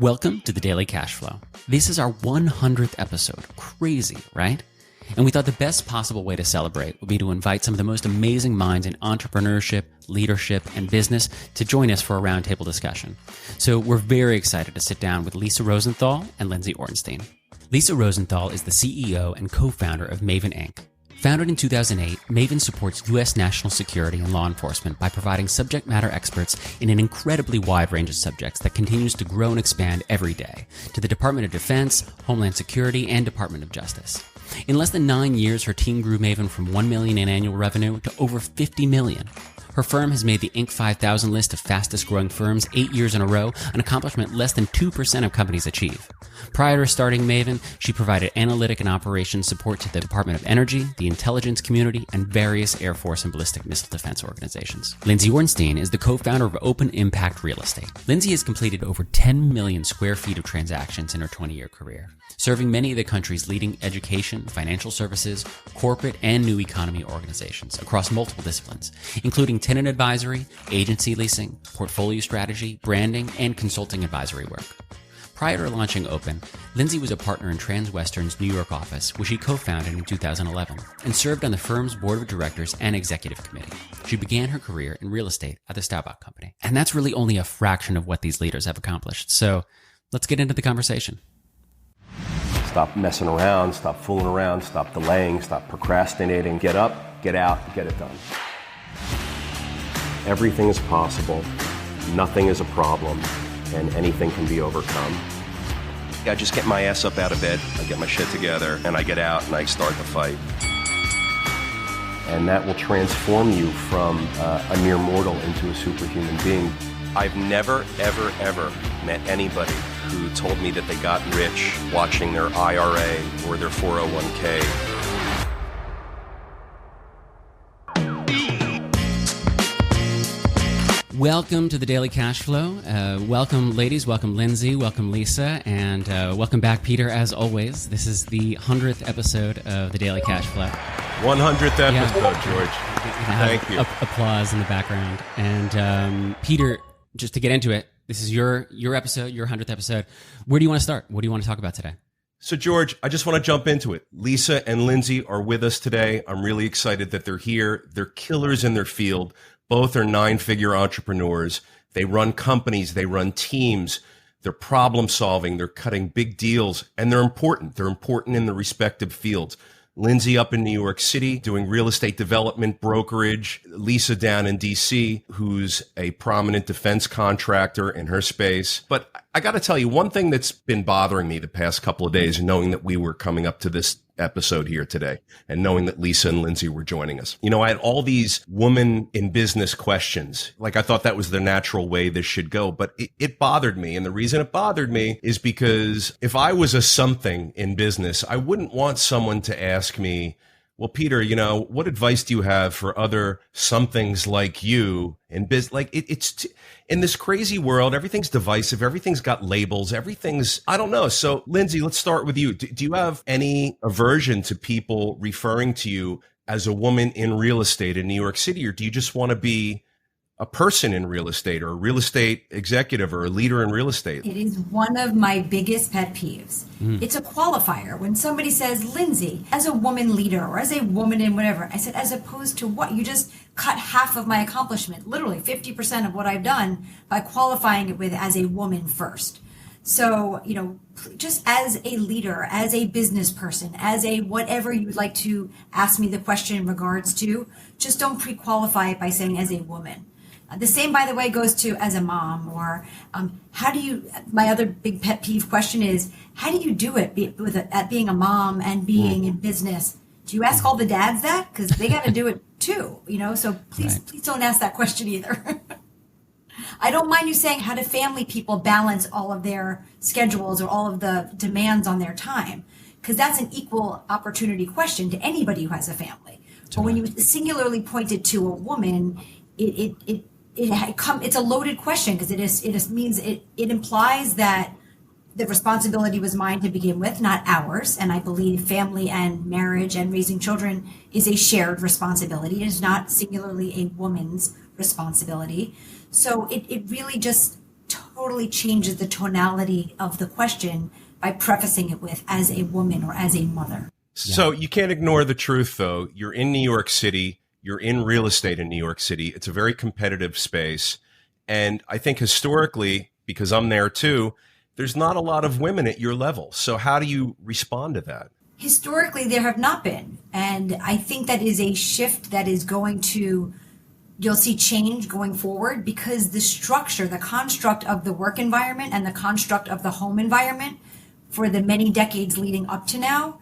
Welcome to the Daily Cash Flow. This is our 100th episode. Crazy, right? And we thought the best possible way to celebrate would be to invite some of the most amazing minds in entrepreneurship, leadership, and business to join us for a roundtable discussion. So we're very excited to sit down with Lisa Rosenthal and Lindsay Ornstein. Lisa Rosenthal is the CEO and co-founder of Mayvin Inc. Founded in 2008, Mayvin supports U.S. national security and law enforcement by providing subject matter experts in an incredibly wide range of subjects that continues to grow and expand every day to the Department of Defense, Homeland Security, and Department of Justice. In less than 9 years, her team grew Mayvin from $1 million in annual revenue to over $50 million. Her firm has made the Inc. 5000 list of fastest growing firms 8 years in a row, an accomplishment less than 2% of companies achieve. Prior to starting Mayvin, she provided analytic and operations support to the Department of Energy, the intelligence community, and various Air Force and ballistic missile defense organizations. Lindsay Ornstein is the co-founder of Open Impact Real Estate. Lindsay has completed over 10 million square feet of transactions in her 20-year career, serving many of the country's leading education, financial services, corporate, and new economy organizations across multiple disciplines, including tenant advisory, agency leasing, portfolio strategy, branding, and consulting advisory work. Prior to launching Open, Lindsay was a partner in Transwestern's New York office, which she co-founded in 2011, and served on the firm's board of directors and executive committee. She began her career in real estate at the Staubach Company. And that's really only a fraction of what these leaders have accomplished. So let's get into the conversation. Stop messing around, stop fooling around, stop delaying, stop procrastinating. Get up, get out, get it done. Everything is possible, nothing is a problem, and anything can be overcome. I just get my ass up out of bed, I get my shit together, and I get out and I start the fight. And that will transform you from a mere mortal into a superhuman being. I've never, ever, ever met anybody who told me that they got rich watching their IRA or their 401k. Welcome to the Daily Cash Flow. Welcome, ladies. Welcome, Lindsay. Welcome, Lisa. And welcome back, Peter, as always. This is the 100th episode of the Daily Cash Flow. 100th episode, George. Thank you. Applause in the background. And Peter, just to get into it, this is your episode, your 100th episode. Where do you want to start? What do you want to talk about today? So, George, I just want to jump into it. Lisa and Lindsay are with us today. I'm really excited that they're here. They're killers in their field. Both are 9-figure entrepreneurs. They run companies. They run teams. They're problem solving. They're cutting big deals. And they're important. They're important in the respective fields. Lindsay up in New York City doing real estate development brokerage. Lisa down in D.C., who's a prominent defense contractor in her space. But I got to tell you, one thing that's been bothering me the past couple of days, knowing that we were coming up to this episode here today and knowing that Lisa and Lindsay were joining us. You know, I had all these woman in business questions. Like, I thought that was the natural way this should go, but it bothered me. And the reason it bothered me is because if I was a something in business, I wouldn't want someone to ask me, well, Peter, you know, what advice do you have for other somethings like you in business? Like, it's in this crazy world, everything's divisive. Everything's got labels. Everything's, I don't know. So, Lindsay, let's start with you. Do you have any aversion to people referring to you as a woman in real estate in New York City? Or do you just want to be a person in real estate or a real estate executive or a leader in real estate? It is one of my biggest pet peeves. It's a qualifier. When somebody says, Lindsay, as a woman leader or as a woman in whatever, I said, as opposed to what? You just cut half of my accomplishment, literally 50% of what I've done by qualifying it with as a woman first. So, you know, just as a leader, as a business person, as a whatever you'd like to ask me the question in regards to, just don't pre-qualify it by saying as a woman. The same, by the way, goes to as a mom or how do you, my other big pet peeve question is, how do you do it at being a mom and being in business? Do you ask all the dads that? Because they got to do it too, you know, so please don't ask that question either. I don't mind you saying how do family people balance all of their schedules or all of the demands on their time, because that's an equal opportunity question to anybody who has a family. But when you singularly point it to a woman, it's a loaded question because it implies that the responsibility was mine to begin with, not ours. And I believe family and marriage and raising children is a shared responsibility. It is not singularly a woman's responsibility. So it really just totally changes the tonality of the question by prefacing it with as a woman or as a mother. So you can't ignore the truth, though. You're in New York City. You're in real estate in New York City. It's a very competitive space. And I think historically, because I'm there too, there's not a lot of women at your level. So how do you respond to that? Historically, there have not been. And I think that is a shift that is you'll see change going forward, because the structure, the construct of the work environment and the construct of the home environment for the many decades leading up to now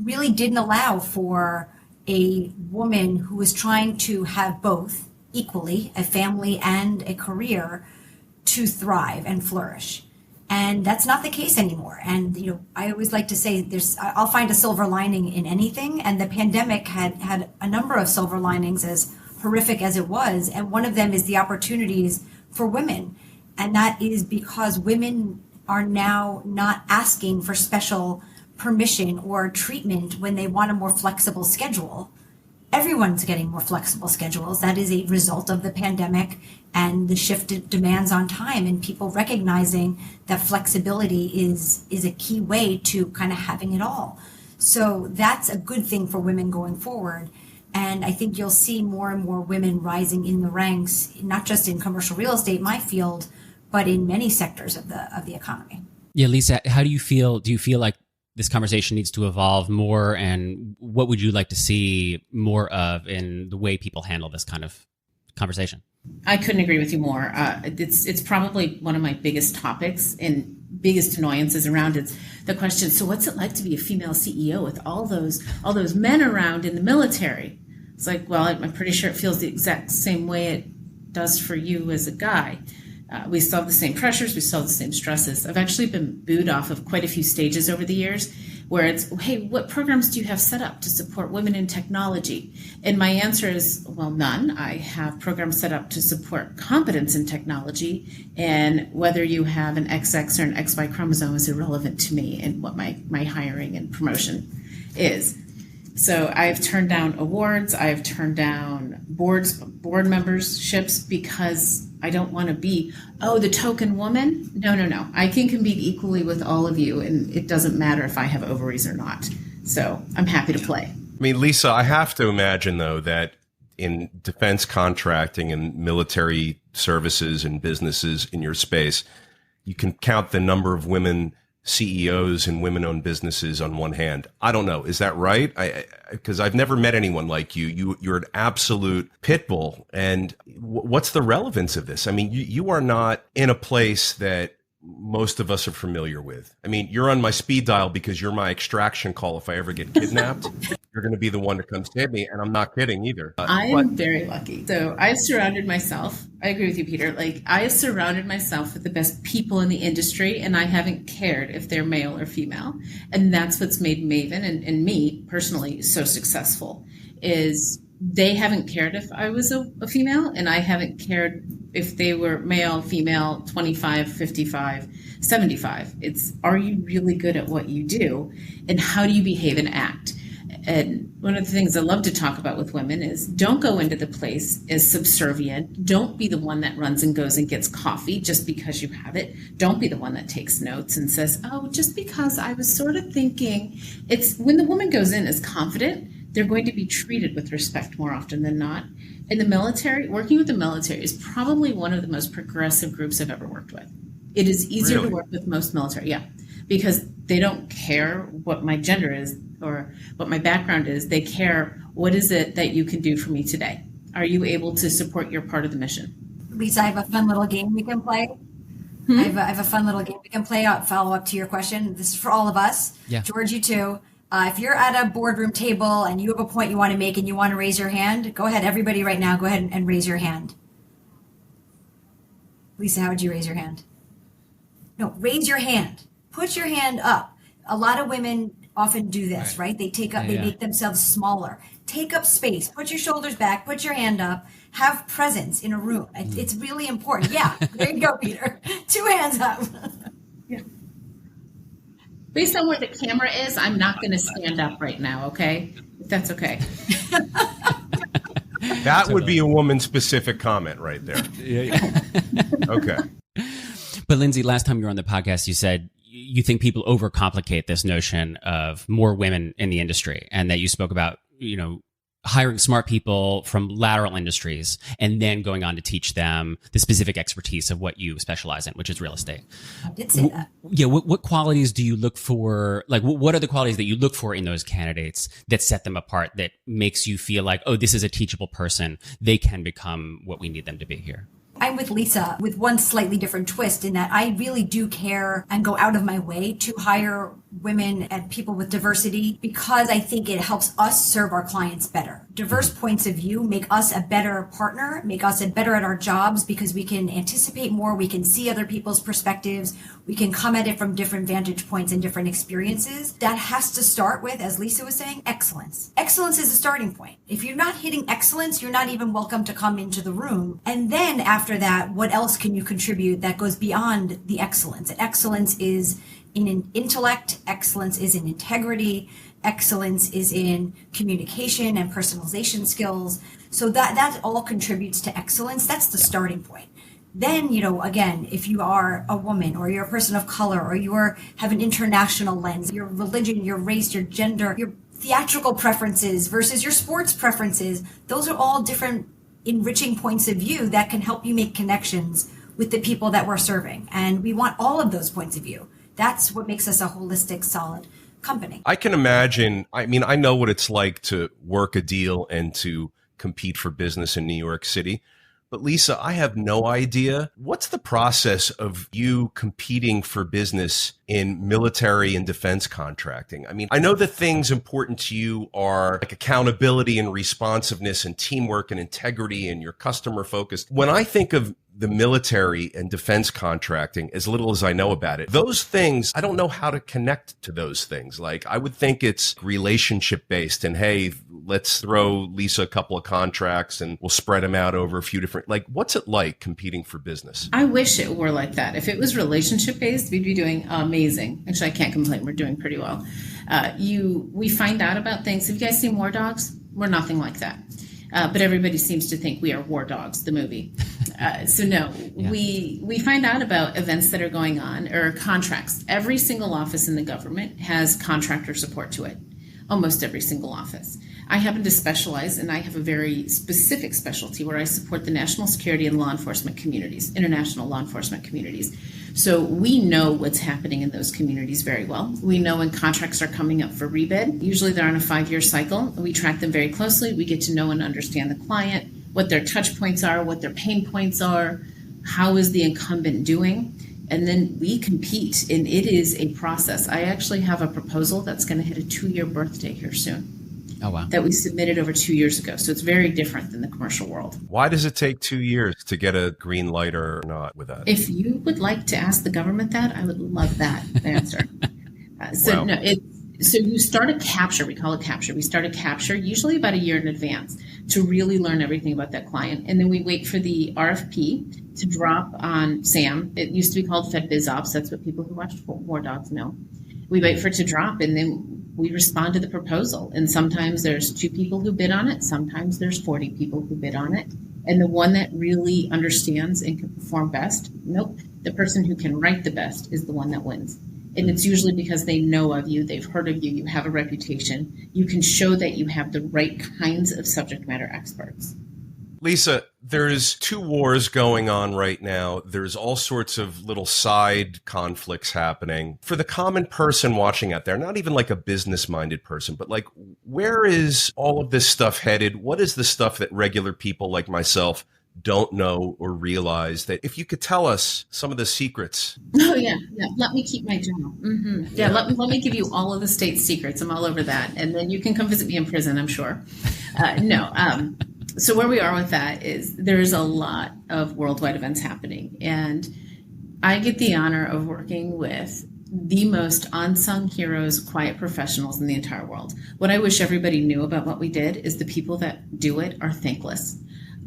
really didn't allow for a woman who was trying to have both equally, a family and a career, to thrive and flourish. And that's not the case anymore. And, I always like to say I'll find a silver lining in anything. And the pandemic had a number of silver linings, as horrific as it was. And one of them is the opportunities for women. And that is because women are now not asking for special permission or treatment when they want a more flexible schedule. Everyone's getting more flexible schedules. That is a result of the pandemic and the shifted demands on time, and people recognizing that flexibility is a key way to kind of having it all. So that's a good thing for women going forward. And I think you'll see more and more women rising in the ranks, not just in commercial real estate, my field, but in many sectors of the economy. Yeah, Lisa, how do you feel? Do you feel like this conversation needs to evolve more, and what would you like to see more of in the way people handle this kind of conversation? I couldn't agree with you more. It's probably one of my biggest topics and biggest annoyances around it. The question, so what's it like to be a female CEO with all those men around in the military? It's like, well, I'm pretty sure it feels the exact same way it does for you as a guy. We still have the same pressures. We still have the same stresses. I've actually been booed off of quite a few stages over the years where it's, hey, what programs do you have set up to support women in technology? And my answer is, well, none. I have programs set up to support competence in technology, and whether you have an XX or an XY chromosome is irrelevant to me and what my hiring and promotion is. So I've turned down awards. I've turned down board memberships because I don't want to be, the token woman. No. I can compete equally with all of you, and it doesn't matter if I have ovaries or not. So I'm happy to play. I mean, Lisa, I have to imagine, though, that in defense contracting and military services and businesses in your space, you can count the number of women CEOs and women-owned businesses on one hand. I don't know. Is that right? Because I've never met anyone like you. You're an absolute pit bull. And what's the relevance of this? I mean, you are not in a place that most of us are familiar with. I mean, you're on my speed dial because you're my extraction call if I ever get kidnapped. You're going to be the one to come save me, and I'm not kidding either. I am very lucky. So I've surrounded myself. I agree with you, Peter. I have surrounded myself with the best people in the industry, and I haven't cared if they're male or female. And that's what's made Mayvin and me personally so successful. Is they haven't cared if I was a female, and I haven't cared if they were male, female, 25, 55, 75. It's, are you really good at what you do, and how do you behave and act? And one of the things I love to talk about with women is don't go into the place as subservient. Don't be the one that runs and goes and gets coffee just because you have it. Don't be the one that takes notes and says, just because I was sort of thinking. It's when the woman goes in as confident, they're going to be treated with respect more often than not. In the military, working with the military is probably one of the most progressive groups I've ever worked with. It is easier to work with most military, because they don't care what my gender is or what my background is. They care, what is it that you can do for me today? Are you able to support your part of the mission? Lisa, I have a fun little game we can play. I have a fun little game we can play. I'll follow up to your question. This is for all of us. Yeah. George, you too. If you're at a boardroom table and you have a point you want to make and you want to raise your hand, go ahead. Everybody right now, go ahead and raise your hand. Lisa, how would you raise your hand? No, raise your hand. Put your hand up. A lot of women often do this, right? They make themselves smaller. Take up space. Put your shoulders back. Put your hand up. Have presence in a room. It's really important. Yeah, there you go, Peter. 2 hands up. Yeah. Based on where the camera is, I'm not going to stand up right now, okay? If that's okay. That would be a woman-specific comment right there. Yeah. Okay. But Lindsay, last time you were on the podcast, you said you think people overcomplicate this notion of more women in the industry, and that you spoke about, hiring smart people from lateral industries and then going on to teach them the specific expertise of what you specialize in, which is real estate. I did say that. Yeah. What qualities do you look for? Like, what are the qualities that you look for in those candidates that set them apart, that makes you feel like, oh, this is a teachable person. They can become what we need them to be here? I'm with Lisa with one slightly different twist in that I really do care and go out of my way to hire women and people with diversity, because I think it helps us serve our clients better. Diverse points of view make us a better partner, make us better at our jobs, because we can anticipate more, we can see other people's perspectives, we can come at it from different vantage points and different experiences. That has to start with, as Lisa was saying, excellence. Excellence is a starting point. If you're not hitting excellence, you're not even welcome to come into the room. And then after that, what else can you contribute that goes beyond the excellence? And excellence is in an intellect, excellence is in integrity, excellence is in communication and personalization skills. So that all contributes to excellence. That's the starting point. Then, again, if you are a woman or you're a person of color or have an international lens, your religion, your race, your gender, your theatrical preferences versus your sports preferences, those are all different enriching points of view that can help you make connections with the people that we're serving. And we want all of those points of view. That's what makes us a holistic, solid company. I can imagine, I know what it's like to work a deal and to compete for business in New York City. But Lisa, I have no idea. What's the process of you competing for business in military and defense contracting? I know the things important to you are like accountability and responsiveness and teamwork and integrity and your customer focus. When I think of the military and defense contracting, as little as I know about it, those things, I don't know how to connect to those things. Like, I would think it's relationship based and, hey, let's throw Lisa a couple of contracts and we'll spread them out over a few different, what's it like competing for business? I wish it were like that. If it was relationship based, we'd be doing amazing. Actually, I can't complain. We're doing pretty well. We find out about things. Have you guys seen War Dogs? We're nothing like that. But everybody seems to think we are War Dogs, the movie. So no, yeah. We find out about events that are going on or contracts. Every single office in the government has contractor support to it. Almost every single office. I happen to specialize, and I have a very specific specialty where I support the national security and law enforcement communities, international law enforcement communities. So we know what's happening in those communities very well. We know when contracts are coming up for rebid. Usually they're on a 5-year cycle. We track them very closely. We get to know and understand the client, what their touch points are, what their pain points are, how is the incumbent doing, and then we compete, and it is a process. I actually have a proposal that's going to hit a 2-year birthday here soon. Oh, wow. That we submitted over 2 years ago. So it's very different than the commercial world. Why does it take 2 years to get a green light or not with that? If you would like to ask the government that, I would love that answer. Wow. So you start a capture. We call it capture. We start a capture usually about a year in advance to really learn everything about that client. And then we wait for the RFP to drop on SAM. It used to be called Fed Biz Ops. That's what people who watched War Dogs know. We wait for it to drop, and then we respond to the proposal. And sometimes there's 2 people who bid on it. Sometimes there's 40 people who bid on it. And the one that really understands and can perform best, the person who can write the best is the one that wins. And it's usually because they know of you, they've heard of you, you have a reputation. You can show that you have the right kinds of subject matter experts. Lisa, there's 2 wars going on right now. There's all sorts of little side conflicts happening. For the common person watching out there, not even like a business-minded person, but where is all of this stuff headed? What is the stuff that regular people like myself don't know or realize? That if you could tell us some of the secrets. Oh, yeah. Let me keep my journal. Mm-hmm. Yeah, let me give you all of the state secrets. I'm all over that. And then you can come visit me in prison, I'm sure. So where we are with that is there's a lot of worldwide events happening. And I get the honor of working with the most unsung heroes, quiet professionals in the entire world. What I wish everybody knew about what we did is the people that do it are thankless.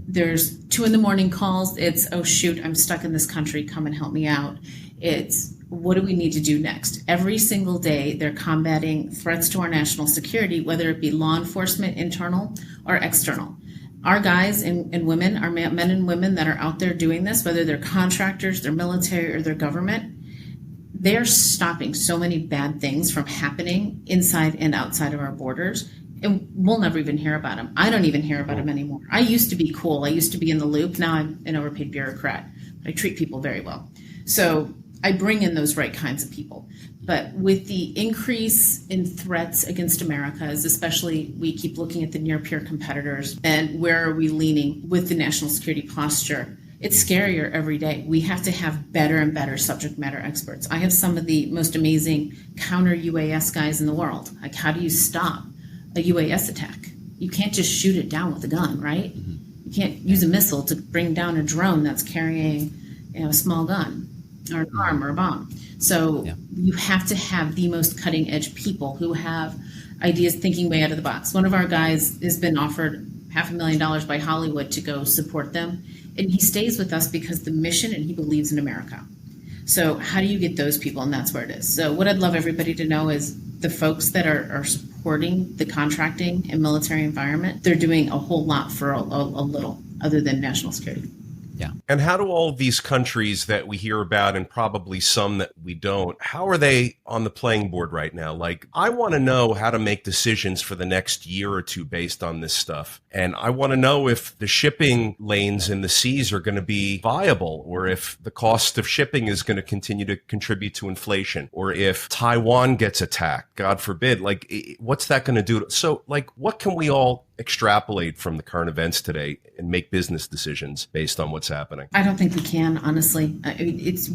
There's 2 a.m. calls. It's, oh, shoot, I'm stuck in this country. Come and help me out. It's, what do we need to do next? Every single day, they're combating threats to our national security, whether it be law enforcement, internal or external. Our guys and women, our men and women that are out there doing this, whether they're contractors, they're military, or they're government, they're stopping so many bad things from happening inside and outside of our borders. And we'll never even hear about them. I don't even hear about them anymore. I used to be cool. I used to be in the loop. Now I'm an overpaid bureaucrat. I treat people very well. So I bring in those right kinds of people. But with the increase in threats against Americas, especially we keep looking at the near peer competitors and where are we leaning with the national security posture, it's scarier every day. We have to have better and better subject matter experts. I have some of the most amazing counter UAS guys in the world. Like, how do you stop a UAS attack? You can't just shoot it down with a gun, right? You can't use a missile to bring down a drone that's carrying, a small gun or an arm or a bomb. So you have to have the most cutting edge people who have ideas thinking way out of the box. One of our guys has been offered $500,000 by Hollywood to go support them. And he stays with us because the mission and he believes in America. So how do you get those people? And that's where it is. So what I'd love everybody to know is the folks that are supporting the contracting and military environment, they're doing a whole lot for a little other than national security. Yeah. And how do all of these countries that we hear about, and probably some that we don't, how are they on the playing board right now? Like, I want to know how to make decisions for the next year or two based on this stuff. And I want to know if the shipping lanes in the seas are going to be viable, or if the cost of shipping is going to continue to contribute to inflation, or if Taiwan gets attacked, God forbid. Like, what's that going to do? So, like, what can we all extrapolate from the current events today and make business decisions based on what's happening? I don't think we can, honestly.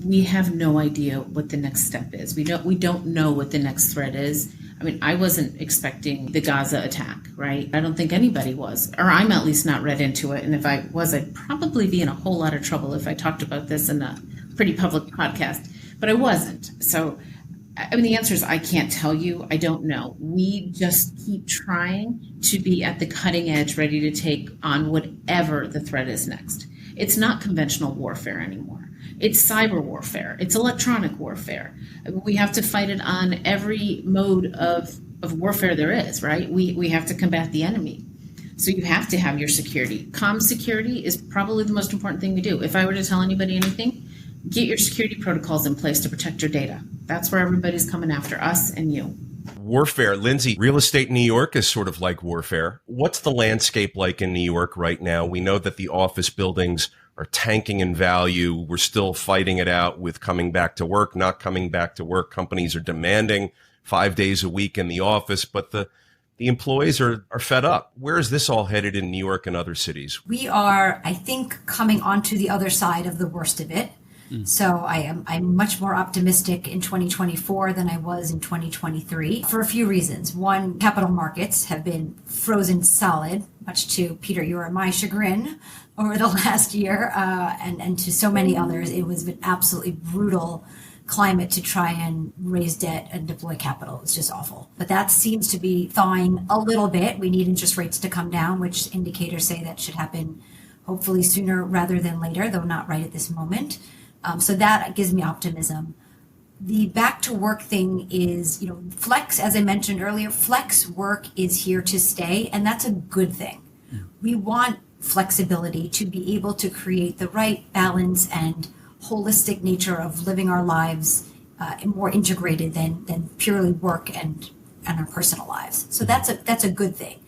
We have no idea what the next step is. We don't know what the next threat is. I mean, I wasn't expecting the Gaza attack, right? I don't think anybody was, or I'm at least not read into it. And if I was, I'd probably be in a whole lot of trouble if I talked about this in a pretty public podcast, but I wasn't. So, I mean, the answer is I can't tell you. I don't know. We just keep trying to be at the cutting edge, ready to take on whatever the threat is next. It's not conventional warfare anymore. It's cyber warfare. It's electronic warfare. We have to fight it on every mode of warfare there is, right? We have to combat the enemy. So you have to have your security. Comm security is probably the most important thing we do. If I were to tell anybody anything, get your security protocols in place to protect your data. That's where everybody's coming after, us and you. Warfare. Lindsay, real estate in New York is sort of like warfare. What's the landscape like in New York right now? We know that the office buildings are tanking in value. We're still fighting it out with coming back to work, not coming back to work. Companies are demanding 5 days a week in the office, but the employees are fed up. Where is this all headed in New York and other cities? We are, I think, coming onto the other side of the worst of it. So I'm much more optimistic in 2024 than I was in 2023 for a few reasons. One, capital markets have been frozen solid, much to Peter, you and my chagrin over the last year, and to so many others. It was an absolutely brutal climate to try and raise debt and deploy capital. It's just awful. But that seems to be thawing a little bit. We need interest rates to come down, which indicators say that should happen hopefully sooner rather than later, though not right at this moment. So that gives me optimism. The back to work thing is, flex, as I mentioned earlier, flex work is here to stay, and that's a good thing. We want flexibility to be able to create the right balance and holistic nature of living our lives more integrated than purely work and our personal lives. So that's a good thing.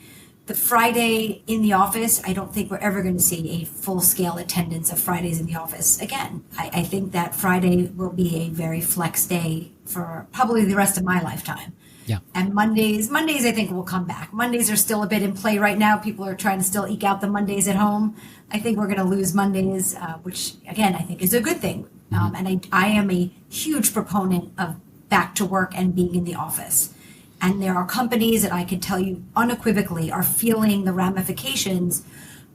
The Friday in the office, I don't think we're ever going to see a full-scale attendance of Fridays in the office again. I think that Friday will be a very flex day for probably the rest of my lifetime. Yeah. And Mondays I think will come back. Mondays are still a bit in play right now. People are trying to still eke out the Mondays at home. I think we're going to lose Mondays, which again, I think is a good thing. And I am a huge proponent of back to work and being in the office. And there are companies that I can tell you unequivocally are feeling the ramifications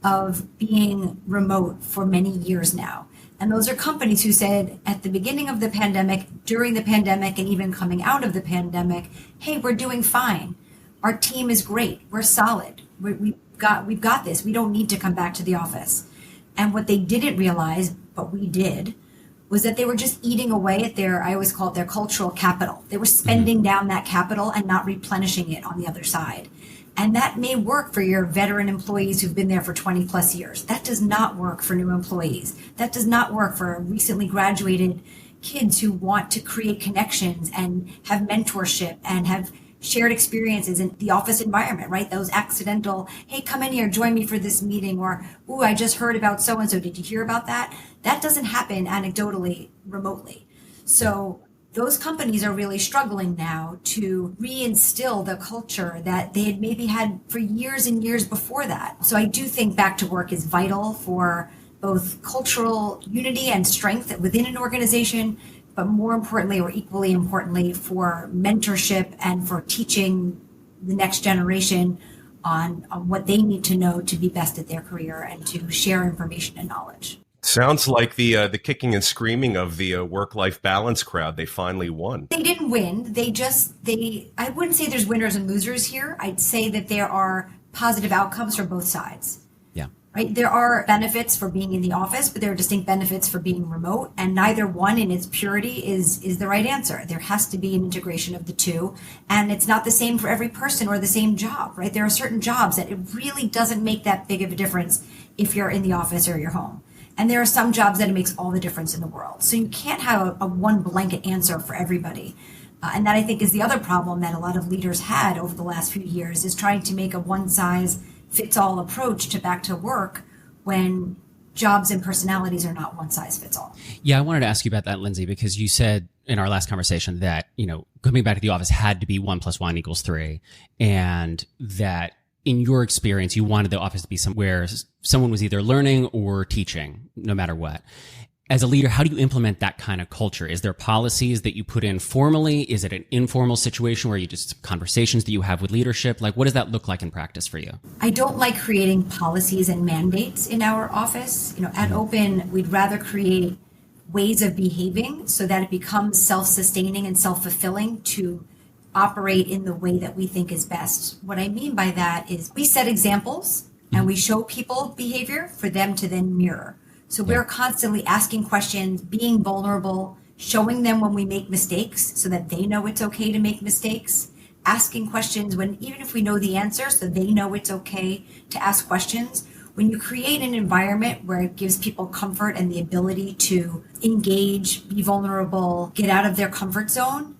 of being remote for many years now. And those are companies who said at the beginning of the pandemic, during the pandemic, and even coming out of the pandemic, hey, we're doing fine. Our team is great. We're solid. We've got this. We don't need to come back to the office. And what they didn't realize, but we did, was that they were just eating away at I always call it their cultural capital. They were spending down that capital and not replenishing it on the other side. And that may work for your veteran employees who've been there for 20 plus years. That does not work for new employees. That does not work for recently graduated kids who want to create connections and have mentorship and have shared experiences in the office environment, right? Those accidental, hey, come in here, join me for this meeting, or, ooh, I just heard about so-and-so. Did you hear about that? That doesn't happen anecdotally, remotely. So those companies are really struggling now to reinstill the culture that they had maybe had for years and years before that. So I do think back to work is vital for both cultural unity and strength within an organization, but more importantly, or equally importantly, for mentorship and for teaching the next generation on what they need to know to be best at their career and to share information and knowledge. Sounds like the kicking and screaming of the work-life balance crowd. They finally won. They didn't win. I wouldn't say there's winners and losers here. I'd say that there are positive outcomes for both sides. Yeah. Right? There are benefits for being in the office, but there are distinct benefits for being remote, and neither one in its purity is the right answer. There has to be an integration of the two, and it's not the same for every person or the same job, right? There are certain jobs that it really doesn't make that big of a difference if you're in the office or you're home. And there are some jobs that it makes all the difference in the world. So you can't have a one blanket answer for everybody. And that, I think, is the other problem that a lot of leaders had over the last few years, is trying to make a one-size-fits-all approach to back to work when jobs and personalities are not one-size-fits-all. Yeah, I wanted to ask you about that, Lindsay, because you said in our last conversation that, coming back to the office had to be 1 + 1 = 3, and that in your experience, you wanted the office to be somewhere someone was either learning or teaching, no matter what. As a leader, how do you implement that kind of culture? Is there policies that you put in formally? Is it an informal situation where you just conversations that you have with leadership? Like, what does that look like in practice for you? I don't like creating policies and mandates in our office. At Open, we'd rather create ways of behaving so that it becomes self-sustaining and self-fulfilling to operate in the way that we think is best. What I mean by that is we set examples and we show people behavior for them to then mirror. So we're constantly asking questions, being vulnerable, showing them when we make mistakes so that they know it's okay to make mistakes, asking questions even if we know the answer, so they know it's okay to ask questions. When you create an environment where it gives people comfort and the ability to engage, be vulnerable, get out of their comfort zone,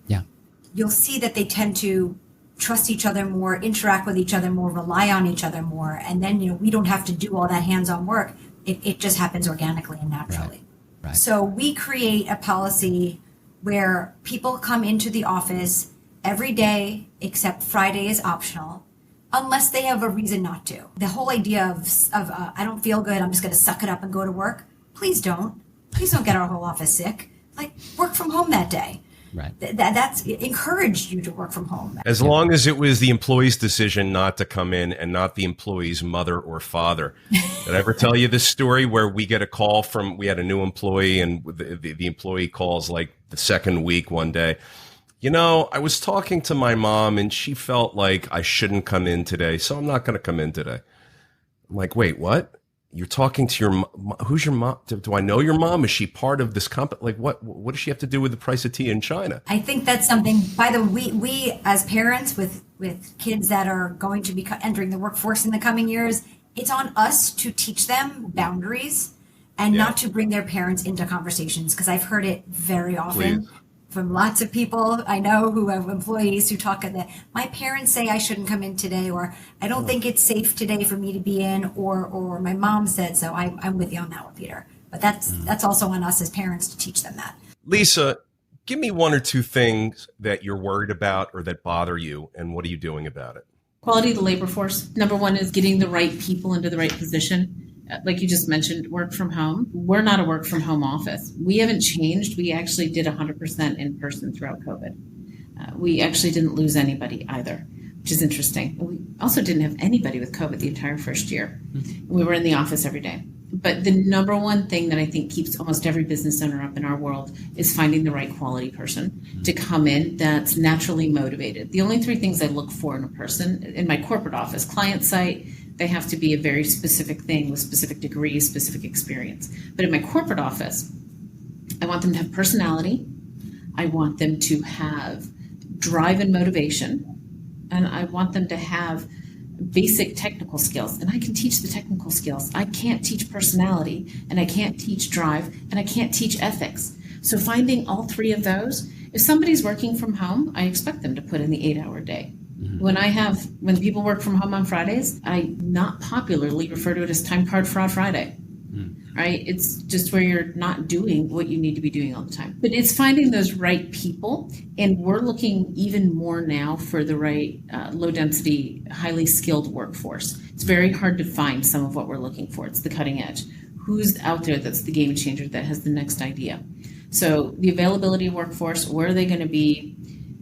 you'll see that they tend to trust each other more, interact with each other more, rely on each other more. And then, we don't have to do all that hands-on work. It just happens organically and naturally. Right. So we create a policy where people come into the office every day, except Friday is optional, unless they have a reason not to. The whole idea of I don't feel good, I'm just going to suck it up and go to work. Please don't. Please don't get our whole office sick. Like, work from home that day. Right. That's encouraged you to work from home. As long as it was the employee's decision not to come in and not the employee's mother or father. Did I ever tell you this story where we get a call we had a new employee, and the employee calls like the second week one day. I was talking to my mom and she felt like I shouldn't come in today, so I'm not going to come in today. I'm like, wait, what? You're talking to your mom? Who's your mom? Do I know your mom? Is she part of this company? Like, what does she have to do with the price of tea in China? I think that's something, by the way, we as parents with kids that are going to be entering the workforce in the coming years, it's on us to teach them boundaries and not to bring their parents into conversations, because I've heard it very often. Please. From lots of people I know who have employees who talk that my parents say I shouldn't come in today, or I don't think it's safe today for me to be in, or my mom said so. I'm with you on that one, Peter. But that's also on us as parents to teach them that. Lisa, give me one or two things that you're worried about or that bother you, and what are you doing about it? Quality of the labor force. Number one is getting the right people into the right position. Like you just mentioned, work from home. We're not a work from home office. We haven't changed. We actually did 100% in person throughout COVID. We actually didn't lose anybody either, which is interesting. We also didn't have anybody with COVID the entire first year. We were in the office every day. But the number one thing that I think keeps almost every business owner up in our world is finding the right quality person to come in that's naturally motivated. The only three things I look for in a person in my corporate office, client site, they have to be a very specific thing with specific degrees, specific experience. But in my corporate office, I want them to have personality. I want them to have drive and motivation. And I want them to have basic technical skills, and I can teach the technical skills. I can't teach personality, and I can't teach drive, and I can't teach ethics. So finding all three of those, if somebody's working from home, I expect them to put in the 8-hour day. When people work from home on Fridays, I not popularly refer to it as time card fraud Friday. Right? It's just where you're not doing what you need to be doing all the time. But it's finding those right people. And we're looking even more now for the right low density, highly skilled workforce. It's very hard to find some of what we're looking for. It's the cutting edge. Who's out there that's the game changer that has the next idea? So the availability of workforce, where are they going to be?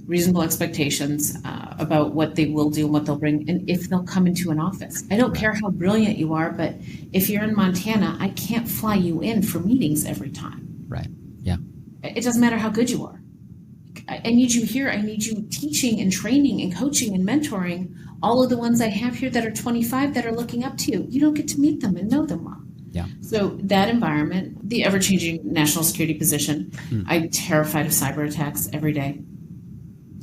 Reasonable expectations about what they will do and what they'll bring, and if they'll come into an office. I don't care how brilliant you are, but if you're in Montana, I can't fly you in for meetings every time. Right. Yeah. It doesn't matter how good you are. I need you here. I need you teaching and training and coaching and mentoring all of the ones I have here that are 25 that are looking up to you. You don't get to meet them and know them well. Yeah. So that environment, the ever-changing national security position, I'm terrified of cyber attacks every day.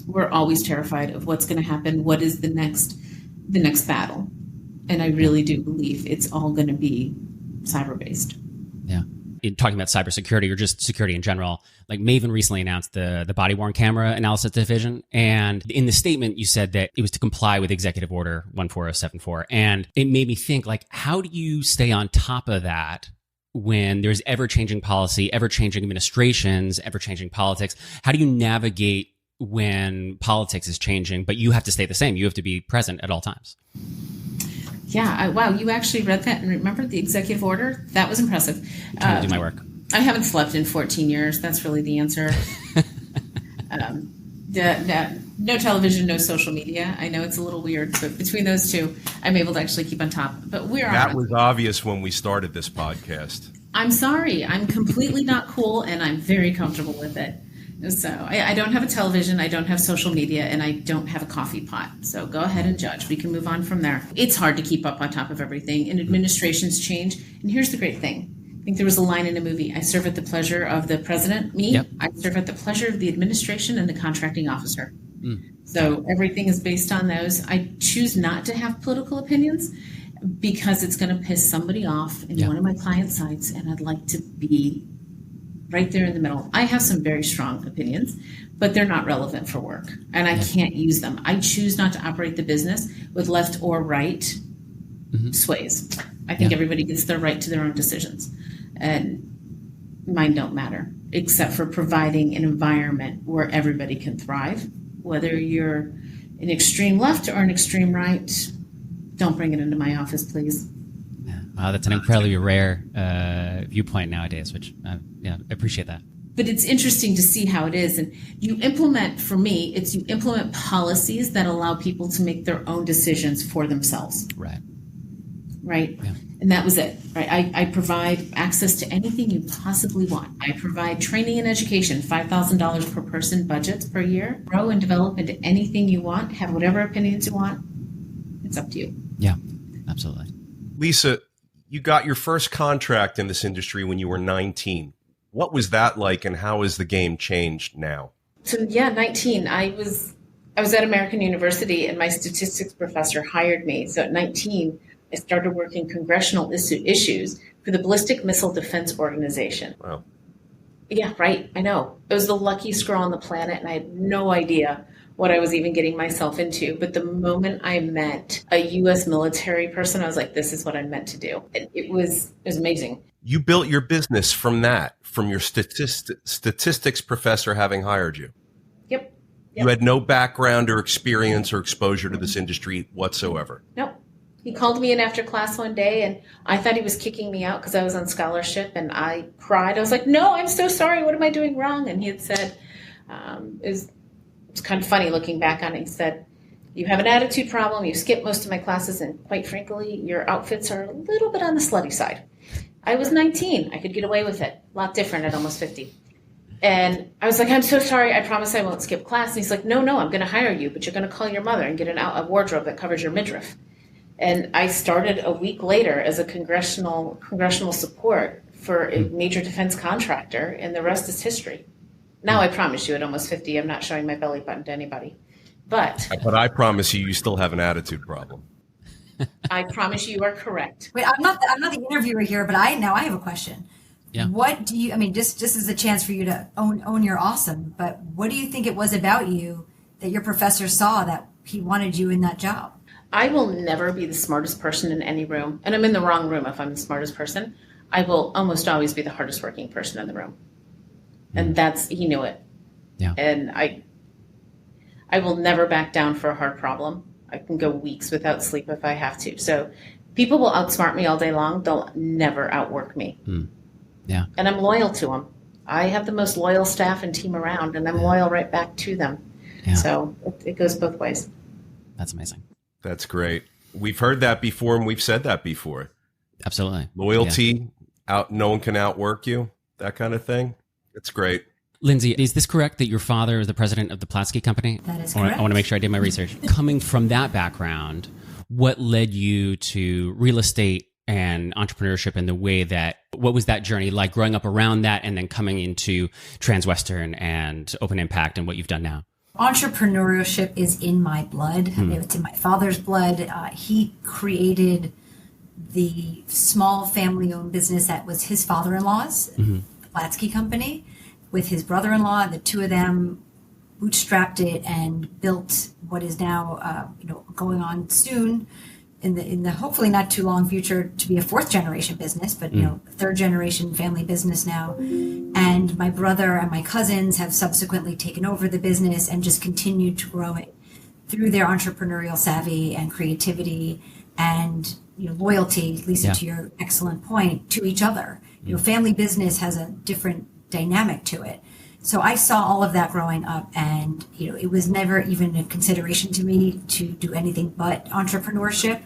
We're always terrified of what's going to happen. What is the next battle? And I really do believe it's all going to be cyber-based. Yeah. Talking about cybersecurity or just security in general, like Mayvin recently announced the body-worn camera analysis division. And in the statement, you said that it was to comply with Executive Order 14074. And it made me think, like, how do you stay on top of that when there's ever-changing policy, ever-changing administrations, ever-changing politics? How do you navigate when politics is changing, but you have to stay the same? You have to be present at all times. Yeah. Wow. You actually read that and remember the executive order? That was impressive. I'm trying to do my work. I haven't slept in 14 years. That's really the answer. No television, no social media. I know it's a little weird, but between those two, I'm able to actually keep on top. But that was obvious when we started this podcast. I'm sorry. I'm completely not cool, and I'm very comfortable with it. So I don't have a television, I don't have social media, and I don't have a coffee pot. So go ahead and judge. We can move on from there. It's hard to keep up on top of everything, and administrations change. And here's the great thing. I think there was a line in a movie, I serve at the pleasure of the president. Yep. I serve at the pleasure of the administration and the contracting officer. So everything is based on those. I choose not to have political opinions because it's going to piss somebody off in one of my client sites, and I'd like to be right there in the middle. I have some very strong opinions, but they're not relevant for work, and I can't use them. I choose not to operate the business with left or right sways. I think everybody gets their right to their own decisions, and mine don't matter, except for providing an environment where everybody can thrive. Whether you're an extreme left or an extreme right, don't bring it into my office, please. Wow, that's an incredibly rare viewpoint nowadays, which I appreciate that. But it's interesting to see how it is. And you implement policies that allow people to make their own decisions for themselves. Right. Yeah. And that was it. Right. I provide access to anything you possibly want. I provide training and education, $5,000 per person budgets per year. Grow and develop into anything you want. Have whatever opinions you want. It's up to you. Yeah, absolutely. Lisa, you got your first contract in this industry when you were 19. What was that like, and how has the game changed now? So 19. I was at American University, and my statistics professor hired me. So at 19, I started working congressional issues for the Ballistic Missile Defense Organization. Wow. Yeah, right. I know. I was the luckiest girl on the planet, and I had no idea what I was even getting myself into. But the moment I met a U.S. military person, I was like, this is what I'm meant to do. And it was amazing. You built your business from your statistics professor having hired you. Yep. You had no background or experience or exposure to this industry whatsoever. Nope. He called me in after class one day, and I thought he was kicking me out because I was on scholarship, and I cried. I was like, no, I'm so sorry. What am I doing wrong? And he had said, it's kind of funny looking back on it. He said, you have an attitude problem. You skip most of my classes, and quite frankly, your outfits are a little bit on the slutty side. I was 19. I could get away with it. A lot different at almost 50. And I was like, I'm so sorry. I promise I won't skip class. And he's like, no, I'm going to hire you, but you're going to call your mother and get a wardrobe that covers your midriff. And I started a week later as a congressional support for a major defense contractor, and the rest is history. Now, I promise you, at almost 50, I'm not showing my belly button to anybody. But I promise you still have an attitude problem. I promise you are correct. Wait, I'm not the interviewer here, but I have a question. Yeah. What do you, I mean, just as a chance for you to own your awesome, but what do you think it was about you that your professor saw that he wanted you in that job? I will never be the smartest person in any room. And I'm in the wrong room if I'm the smartest person. I will almost always be the hardest working person in the room. And he knew it. Yeah. And I will never back down for a hard problem. I can go weeks without sleep if I have to. So people will outsmart me all day long. They'll never outwork me. Yeah. And I'm loyal to them. I have the most loyal staff and team around, and I'm loyal right back to them. Yeah. So it goes both ways. That's amazing. That's great. We've heard that before, and we've said that before. Absolutely. Loyalty, no one can outwork you, that kind of thing. It's great. Lindsay, is this correct that your father is the president of the Ballistic company? That is I correct. want to make sure I did my research. Coming from that background, what led you to real estate and entrepreneurship in the way that, what was that journey like growing up around that and then coming into Transwestern and Open Impact and what you've done now? Entrepreneurship is in my blood. It's in my father's blood. He created the small family-owned business that was his father-in-law's, the Ballistic company, with his brother-in-law. The two of them bootstrapped it and built what is now, going on soon in the hopefully not too long future to be a fourth generation business, but third generation family business now. And my brother and my cousins have subsequently taken over the business and just continued to grow it through their entrepreneurial savvy and creativity and loyalty, Lisa, to your excellent point, to each other. Family business has a different dynamic to it. So I saw all of that growing up, and it was never even a consideration to me to do anything but entrepreneurship.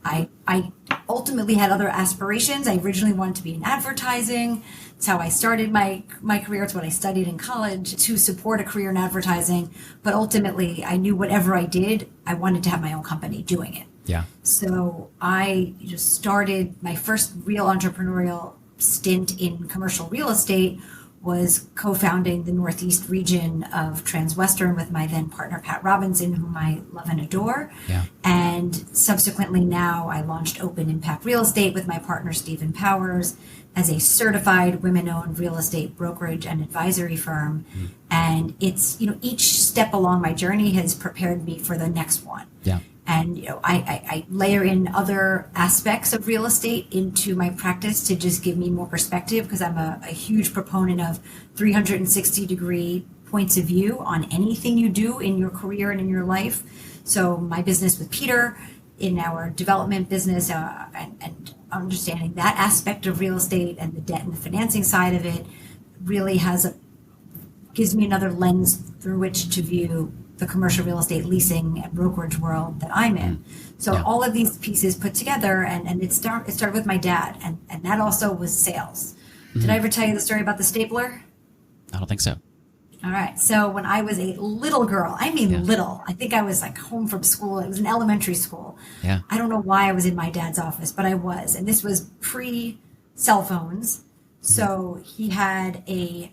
I ultimately had other aspirations. I originally wanted to be in advertising. It's how I started my career. It's what I studied in college to support a career in advertising. But ultimately, I knew whatever I did, I wanted to have my own company doing it. Yeah. So I just started my first real entrepreneurial stint in commercial real estate was co-founding the Northeast region of Transwestern with my then partner, Pat Robinson, whom I love and adore. Yeah. And subsequently now I launched Open Impact Real Estate with my partner, Stephen Powers, as a certified women-owned real estate brokerage and advisory firm. And it's, each step along my journey has prepared me for the next one. Yeah. And, I layer in other aspects of real estate into my practice to just give me more perspective, because I'm a huge proponent of 360-degree points of view on anything you do in your career and in your life. So my business with Peter, in our development business, and understanding that aspect of real estate and the debt and the financing side of it really gives me another lens through which to view the commercial real estate leasing and brokerage world that I'm in. So all of these pieces put together, and it started with my dad, and that also was sales. Did I ever tell you the story about the stapler? I don't think so. All right. So when I was a little girl, little, I think I was like home from school. It was an elementary school. Yeah. I don't know why I was in my dad's office, but I was. And this was pre-cell phones. So he had a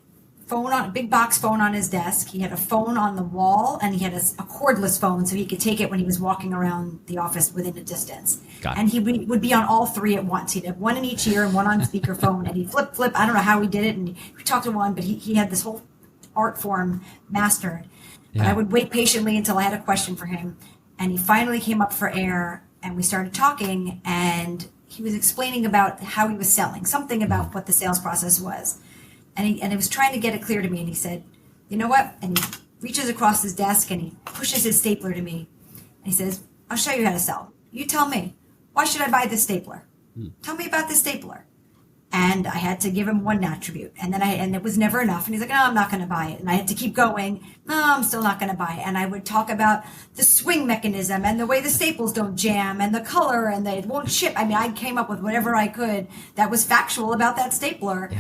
big box phone on his desk. He had a phone on the wall, and he had a cordless phone so he could take it when he was walking around the office within a distance. Got it. And he would be on all three at once. He'd have one in each ear and one on speakerphone, and he'd flip. I don't know how he did it, and we talked to one, but he had this whole art form mastered. But I would wait patiently until I had a question for him, and he finally came up for air, and we started talking, and he was explaining about how he was selling, something about what the sales process was. And he was trying to get it clear to me, and he said, "You know what?" And he reaches across his desk and he pushes his stapler to me, and he says, "I'll show you how to sell. You tell me, why should I buy this stapler? Tell me about this stapler." And I had to give him one attribute, and it was never enough. And he's like, "No, I'm not going to buy it." And I had to keep going. "No, I'm still not going to buy it." And I would talk about the swing mechanism and the way the staples don't jam and the color and that it won't chip. I mean, I came up with whatever I could that was factual about that stapler.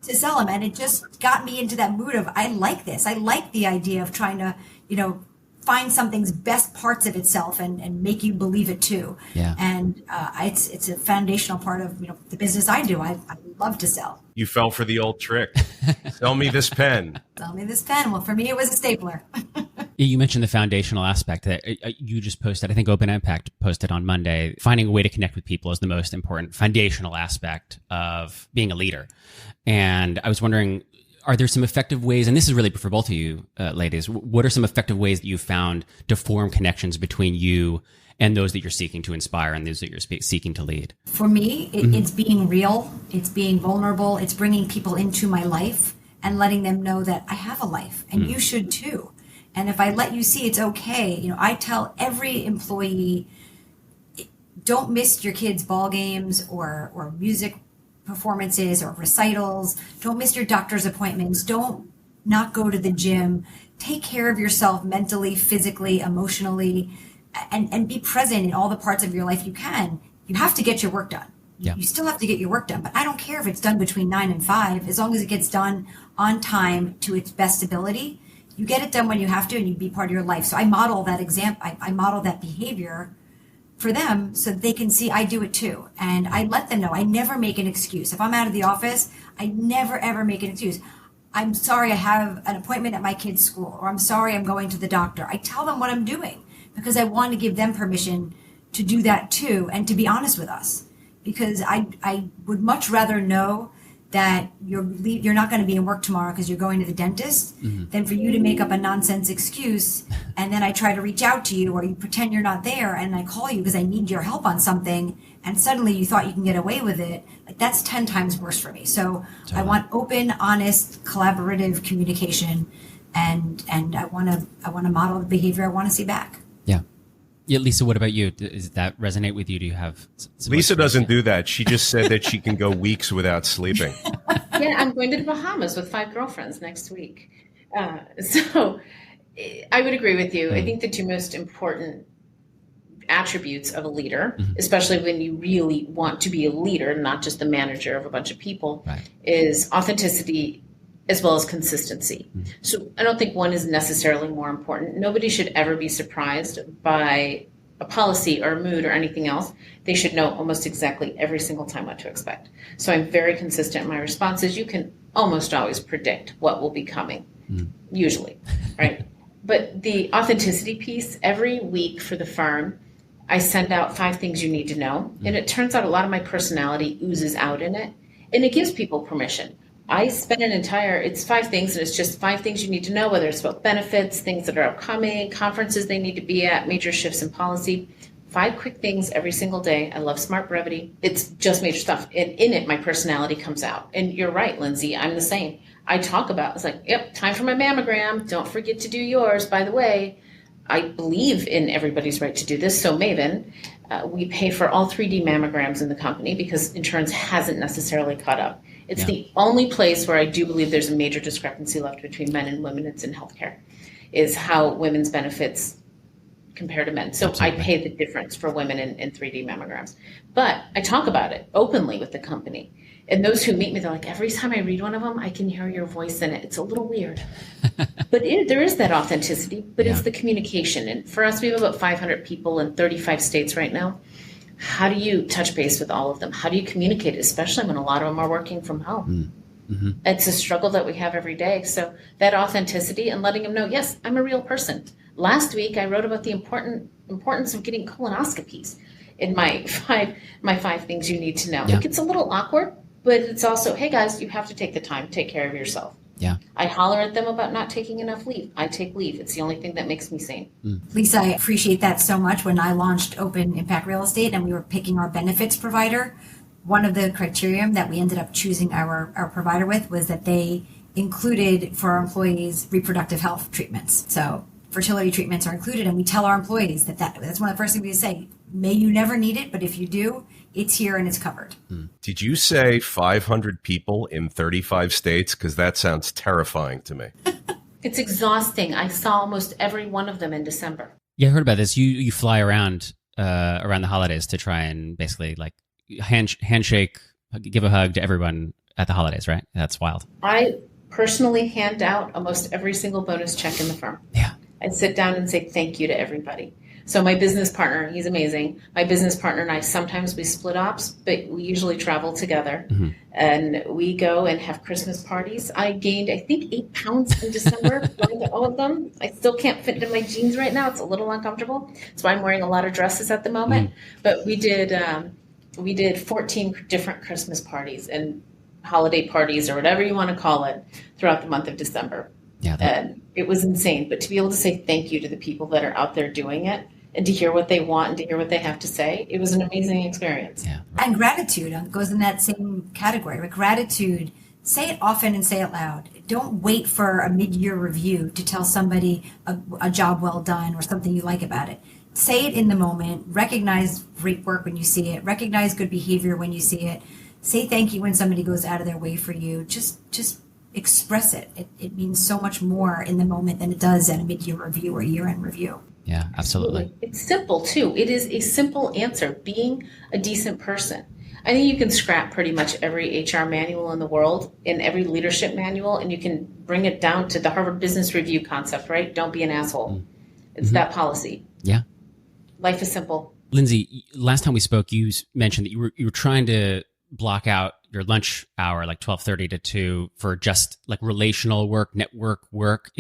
To sell him, and it just got me into that mood of, I like this. I like the idea of trying to, find something's best parts of itself and make you believe it too. Yeah. And it's a foundational part of the business I do. I love to sell. You fell for the old trick. Sell me this pen. Sell me this pen. Well, for me, it was a stapler. You mentioned the foundational aspect that you just posted. I think Open Impact posted on Monday. Finding a way to connect with people is the most important foundational aspect of being a leader. And I was wondering, are there some effective ways, and this is really for both of you ladies, what are some effective ways that you've found to form connections between you and those that you're seeking to inspire and those that you're seeking to lead? For me, it's being real. It's being vulnerable. It's bringing people into my life and letting them know that I have a life and you should too. And if I let you see it's okay, I tell every employee, don't miss your kids' ball games or music performances or recitals. Don't miss your doctor's appointments. Don't not go to the gym. Take care of yourself mentally, physically, emotionally, and be present in all the parts of your life you can. You have to get your work done. Yeah. You still have to get your work done, but I don't care if it's done between 9 and 5, as long as it gets done on time to its best ability. You get it done when you have to, and you be part of your life. So I model that example. I model that behavior for them so they can see I do it too. And I let them know I never make an excuse. If I'm out of the office, I never, ever make an excuse. I'm sorry I have an appointment at my kid's school, or I'm sorry I'm going to the doctor. I tell them what I'm doing because I want to give them permission to do that too and to be honest with us. Because I would much rather know that you're not going to be in work tomorrow because you're going to the dentist than for you to make up a nonsense excuse and then I try to reach out to you or you pretend you're not there and I call you because I need your help on something and suddenly you thought you can get away with it. Like that's 10 times worse for me. So totally. I want open, honest, collaborative communication and I want to model the behavior I want to see back. Yeah, Lisa, what about you? Does that resonate with you? Do you have some Lisa doesn't do that. She just said that she can go weeks without sleeping. Yeah, I'm going to the Bahamas with 5 girlfriends next week. So I would agree with you. I think the 2 most important attributes of a leader, especially when you really want to be a leader, not just the manager of a bunch of people, is authenticity as well as consistency. So I don't think one is necessarily more important. Nobody should ever be surprised by a policy or a mood or anything else. They should know almost exactly every single time what to expect. So I'm very consistent in my responses. You can almost always predict what will be coming, usually, right? But the authenticity piece, every week for the firm, I send out 5 things you need to know. And it turns out a lot of my personality oozes out in it. And it gives people permission. I spend it's 5 things, and it's just 5 things you need to know, whether it's about benefits, things that are upcoming, conferences they need to be at, major shifts in policy. 5 quick things every single day. I love smart brevity. It's just major stuff. And in it, my personality comes out. And you're right, Lindsay, I'm the same. I talk about, it's like, yep, time for my mammogram. Don't forget to do yours. By the way, I believe in everybody's right to do this. So Mayvin, we pay for all 3D mammograms in the company because insurance hasn't necessarily caught up. It's the only place where I do believe there's a major discrepancy left between men and women. It's in healthcare, is how women's benefits compare to men. So I pay the difference for women in 3D mammograms. But I talk about it openly with the company. And those who meet me, they're like, every time I read one of them, I can hear your voice in it. It's a little weird. But there is that authenticity, but it's the communication. And for us, we have about 500 people in 35 states right now. How do you touch base with all of them? How do you communicate, especially when a lot of them are working from home? It's a struggle that we have every day. So that authenticity and letting them know, yes, I'm a real person. Last week, I wrote about the importance of getting colonoscopies in my five things you need to know. It gets a little awkward, but it's also, hey guys, you have to take the time to take care of yourself. Yeah. I holler at them about not taking enough leave. I take leave. It's the only thing that makes me sane. Lisa, I appreciate that so much. When I launched Open Impact Real Estate and we were picking our benefits provider, one of the criteria that we ended up choosing our provider with was that they included for our employees reproductive health treatments. So fertility treatments are included, and we tell our employees that's one of the first things we say. May you never need it, but if you do, it's here and it's covered. Did you say 500 people in 35 states? Because that sounds terrifying to me. It's exhausting. I saw almost every one of them in December. Yeah, I heard about this. You fly around the holidays to try and basically like handshake, give a hug to everyone at the holidays, right? That's wild. I personally hand out almost every single bonus check in the firm. Yeah. I sit down and say thank you to everybody. So my business partner, he's amazing. My business partner and I, sometimes we split ops, but we usually travel together. And we go and have Christmas parties. I gained, I think, 8 pounds in December, going to all of them. I still can't fit into my jeans right now. It's a little uncomfortable. That's why I'm wearing a lot of dresses at the moment. But we did 14 different Christmas parties and holiday parties, or whatever you want to call it, throughout the month of December. And it was insane. But to be able to say thank you to the people that are out there doing it, and to hear what they want and to hear what they have to say, it was an amazing experience. Yeah. And gratitude goes in that same category. But gratitude, say it often and say it loud. Don't wait for a mid-year review to tell somebody a job well done or something you like about it. Say it in the moment. Recognize great work when you see it. Recognize good behavior when you see it. Say thank you when somebody goes out of their way for you. Just express it. It means so much more in the moment than it does at a mid-year review or year-end review. Yeah, absolutely. It's simple, too. It is a simple answer, being a decent person. I think you can scrap pretty much every HR manual in the world and every leadership manual, and you can bring it down to the Harvard Business Review concept, right? Don't be an asshole. It's that policy. Yeah. Life is simple. Lindsay, last time we spoke, you mentioned that you were trying to block out your lunch hour, like 12:30 to 2, for just like relational work, network work.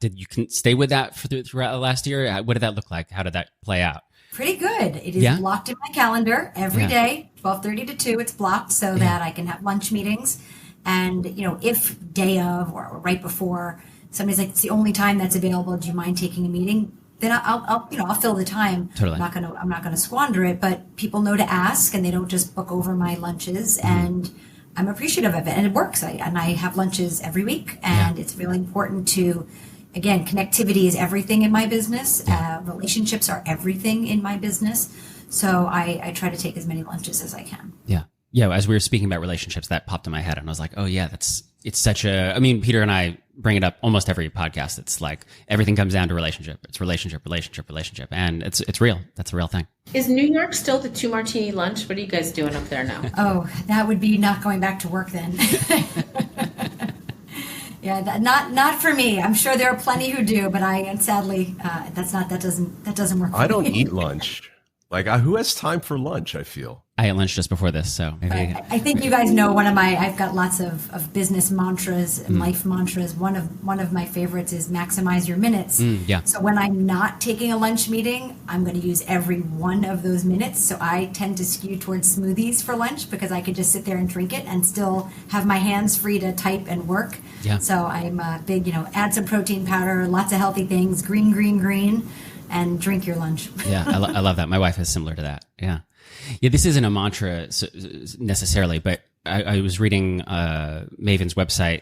Did you stay with that throughout the last year? What did that look like? How did that play out? Pretty good. It is blocked in my calendar every day, 12:30 to 2. It's blocked so that I can have lunch meetings. And, if day of or right before somebody's like, it's the only time that's available, do you mind taking a meeting? Then I'll fill the time. Totally. I'm not gonna squander it, but people know to ask and they don't just book over my lunches, and I'm appreciative of it, and it works. I have lunches every week, and it's really important to, again, connectivity is everything in my business. Relationships are everything in my business. So I try to take as many lunches as I can. Yeah. Yeah. As we were speaking about relationships, that popped in my head, and I was like, oh yeah, it's such a, I mean, Peter and I bring it up almost every podcast. It's like everything comes down to relationship. It's relationship. And it's real. That's a real thing. Is New York still the 2 martini lunch? What are you guys doing up there now? Oh, that would be not going back to work then. Yeah, not for me. I'm sure there are plenty who do, but sadly, that doesn't work for me. I don't eat lunch. Like, who has time for lunch, I feel? I ate lunch just before this, so maybe. I think you guys know I've got lots of business mantras and life mantras. One of my favorites is maximize your minutes. So when I'm not taking a lunch meeting, I'm going to use every one of those minutes. So I tend to skew towards smoothies for lunch because I could just sit there and drink it and still have my hands free to type and work. Yeah. So I'm a big, add some protein powder, lots of healthy things, green, and drink your lunch. Yeah, I love that. My wife is similar to that. Yeah. Yeah, this isn't a mantra necessarily, but I was reading Mayvin's website,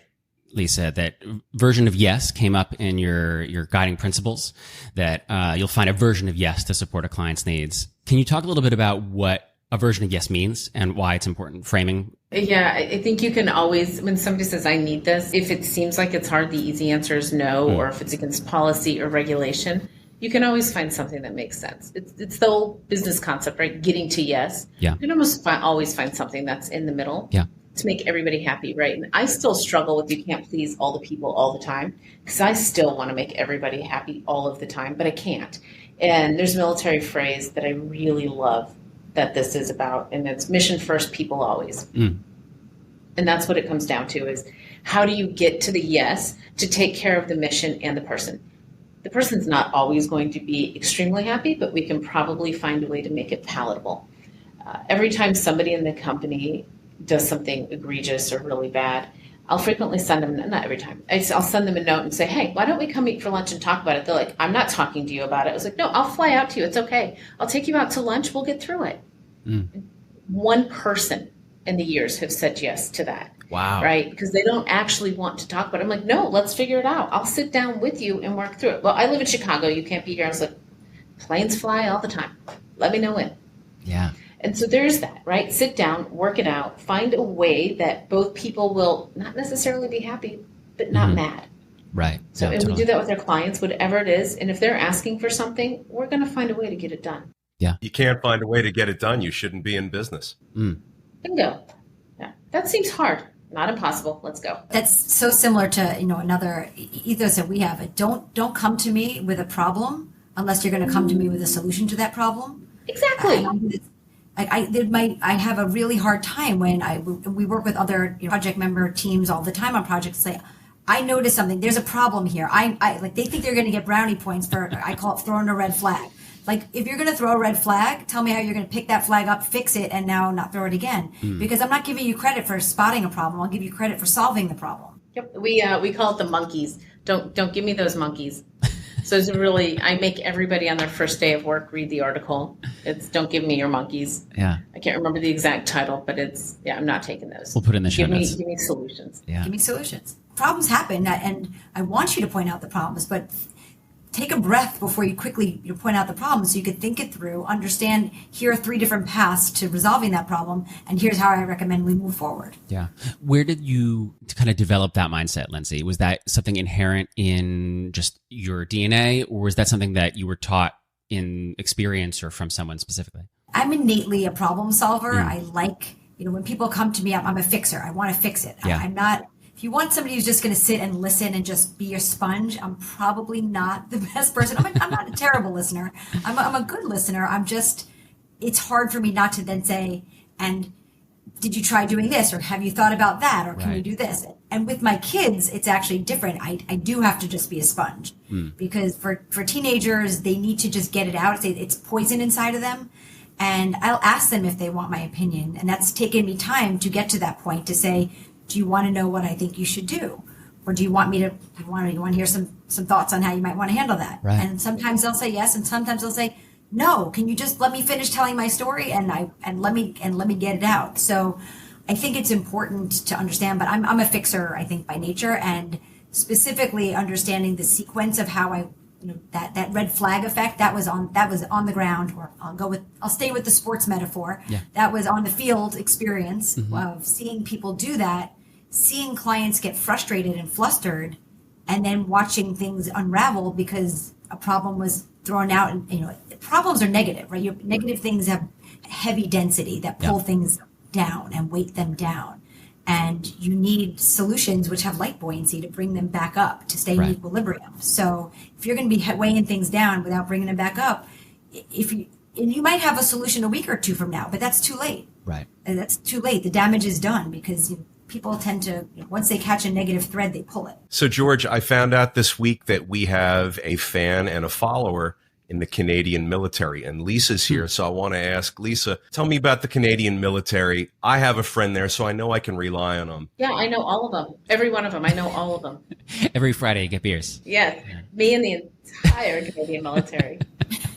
Lisa, that version of yes came up in your guiding principles, that you'll find a version of yes to support a client's needs. Can you talk a little bit about what a version of yes means and why it's important framing? Yeah, I think you can always, when somebody says, I need this, if it seems like it's hard, the easy answer is no, or if it's against policy or regulation, you can always find something that makes sense. It's the old business concept, right? Getting to yes. Yeah. You can almost always find something that's in the middle to make everybody happy, right? And I still struggle with you can't please all the people all the time, because I still want to make everybody happy all of the time, but I can't. And there's a military phrase that I really love that this is about, and it's mission first, people always. And that's what it comes down to, is how do you get to the yes to take care of the mission and the person? The person's not always going to be extremely happy, but we can probably find a way to make it palatable. Every time somebody in the company does something egregious or really bad, I'll frequently send them, not every time, I'll send them a note and say, hey, why don't we come meet for lunch and talk about it? They're like, I'm not talking to you about it. I was like, no, I'll fly out to you. It's okay. I'll take you out to lunch. We'll get through it. One person in the years have said yes to that. Wow. Right? Because they don't actually want to talk about it. I'm like, no, let's figure it out. I'll sit down with you and work through it. Well, I live in Chicago. You can't be here. I was like, planes fly all the time. Let me know when. Yeah. And so there's that, right? Sit down, work it out, find a way that both people will not necessarily be happy, but not mad. Right. So, and totally. We do that with our clients, whatever it is. And if they're asking for something, we're going to find a way to get it done. Yeah. You can't find a way to get it done, you shouldn't be in business. Bingo. Yeah. That seems hard. Not impossible. Let's go. That's so similar to, another ethos that we have. Don't come to me with a problem. unless you're going to come to me with a solution to that problem. Exactly. I have a really hard time when we work with other project member teams all the time on projects. Say, I noticed something. There's a problem here. I like they think they're going to get brownie points for I call it throwing a red flag. Like if you're going to throw a red flag, tell me how you're going to pick that flag up, fix it, and now not throw it again. Because I'm not giving you credit for spotting a problem. I'll give you credit for solving the problem. Yep. We call it the monkeys. Don't give me those monkeys. So it's really, I make everybody on their first day of work read the article. It's Don't Give Me Your Monkeys. Yeah. I can't remember the exact title, but I'm not taking those. We'll put it in the show notes. Give me solutions. Yeah. Give me solutions. Problems happen, and I want you to point out the problems, but take a breath before you quickly point out the problem so you could think it through, understand here are 3 different paths to resolving that problem, and here's how I recommend we move forward. Yeah. Where did you kind of develop that mindset, Lindsay? Was that something inherent in just your DNA, or was that something that you were taught in experience or from someone specifically? I'm innately a problem solver. I like, when people come to me, I'm a fixer. I want to fix it. Yeah. I'm not... If you want somebody who's just going to sit and listen and just be a sponge, I'm probably not the best person. I'm not a terrible listener. I'm a good listener. It's hard for me not to then say, and did you try doing this? Or have you thought about that? Or can we do this? And with my kids, it's actually different. I do have to just be a sponge because for teenagers, they need to just get it out. It's poison inside of them. And I'll ask them if they want my opinion. And that's taken me time to get to that point to say, do you want to know what I think you should do? Or do you want me to, you want to hear some thoughts on how you might want to handle that? Right. And sometimes they'll say yes. And sometimes they'll say, no, can you just let me finish telling my story and let me get it out. So I think it's important to understand, but I'm a fixer, I think by nature, and specifically understanding the sequence of how that red flag effect that was on the ground, or I'll stay with the sports metaphor. Yeah. That was on the field experience of seeing people do that, seeing clients get frustrated and flustered, and then watching things unravel because a problem was thrown out. And problems are negative, right? Negative things have heavy density that pull things down and weight them down. And you need solutions which have light buoyancy to bring them back up, to stay in equilibrium. So if you're going to be weighing things down without bringing them back up, you might have a solution a week or 2 from now, but that's too late. Right. And that's too late. The damage is done because people tend to, once they catch a negative thread, they pull it. So, George, I found out this week that we have a fan and a follower in the Canadian military, and Lisa's here. So I want to ask Lisa, tell me about the Canadian military. I have a friend there, so I know I can rely on them. Yeah, I know all of them. Every one of them. I know all of them. Every Friday you get beers. Yes, me and the entire Canadian military.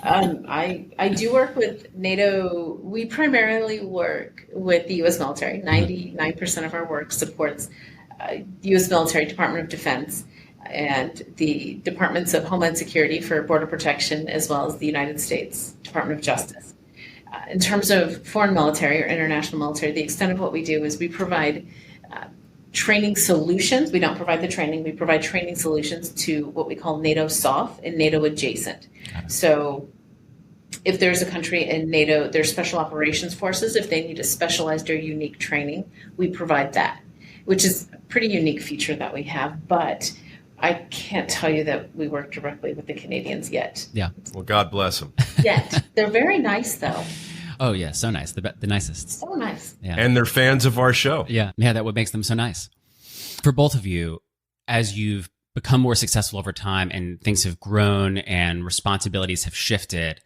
I do work with NATO. We primarily work with the U.S. military. 99% of our work supports U.S. military, Department of Defense, and the Departments of Homeland Security for border protection, as well as the United States Department of Justice. In terms of foreign military or international military, the extent of what we do is we provide training solutions. We don't provide the training. We provide training solutions to what we call NATO SOF and NATO adjacent. So if there's a country in NATO, their special operations forces, if they need a specialized or unique training, we provide that, which is a pretty unique feature that we have. But I can't tell you that we work directly with the Canadians yet. Yeah. Well, God bless them. Yet. They're very nice, though. Oh, yeah. So nice. The nicest. So nice. Yeah. And they're fans of our show. Yeah. Yeah. That's what makes them so nice. For both of you, as you've become more successful over time and things have grown and responsibilities have shifted,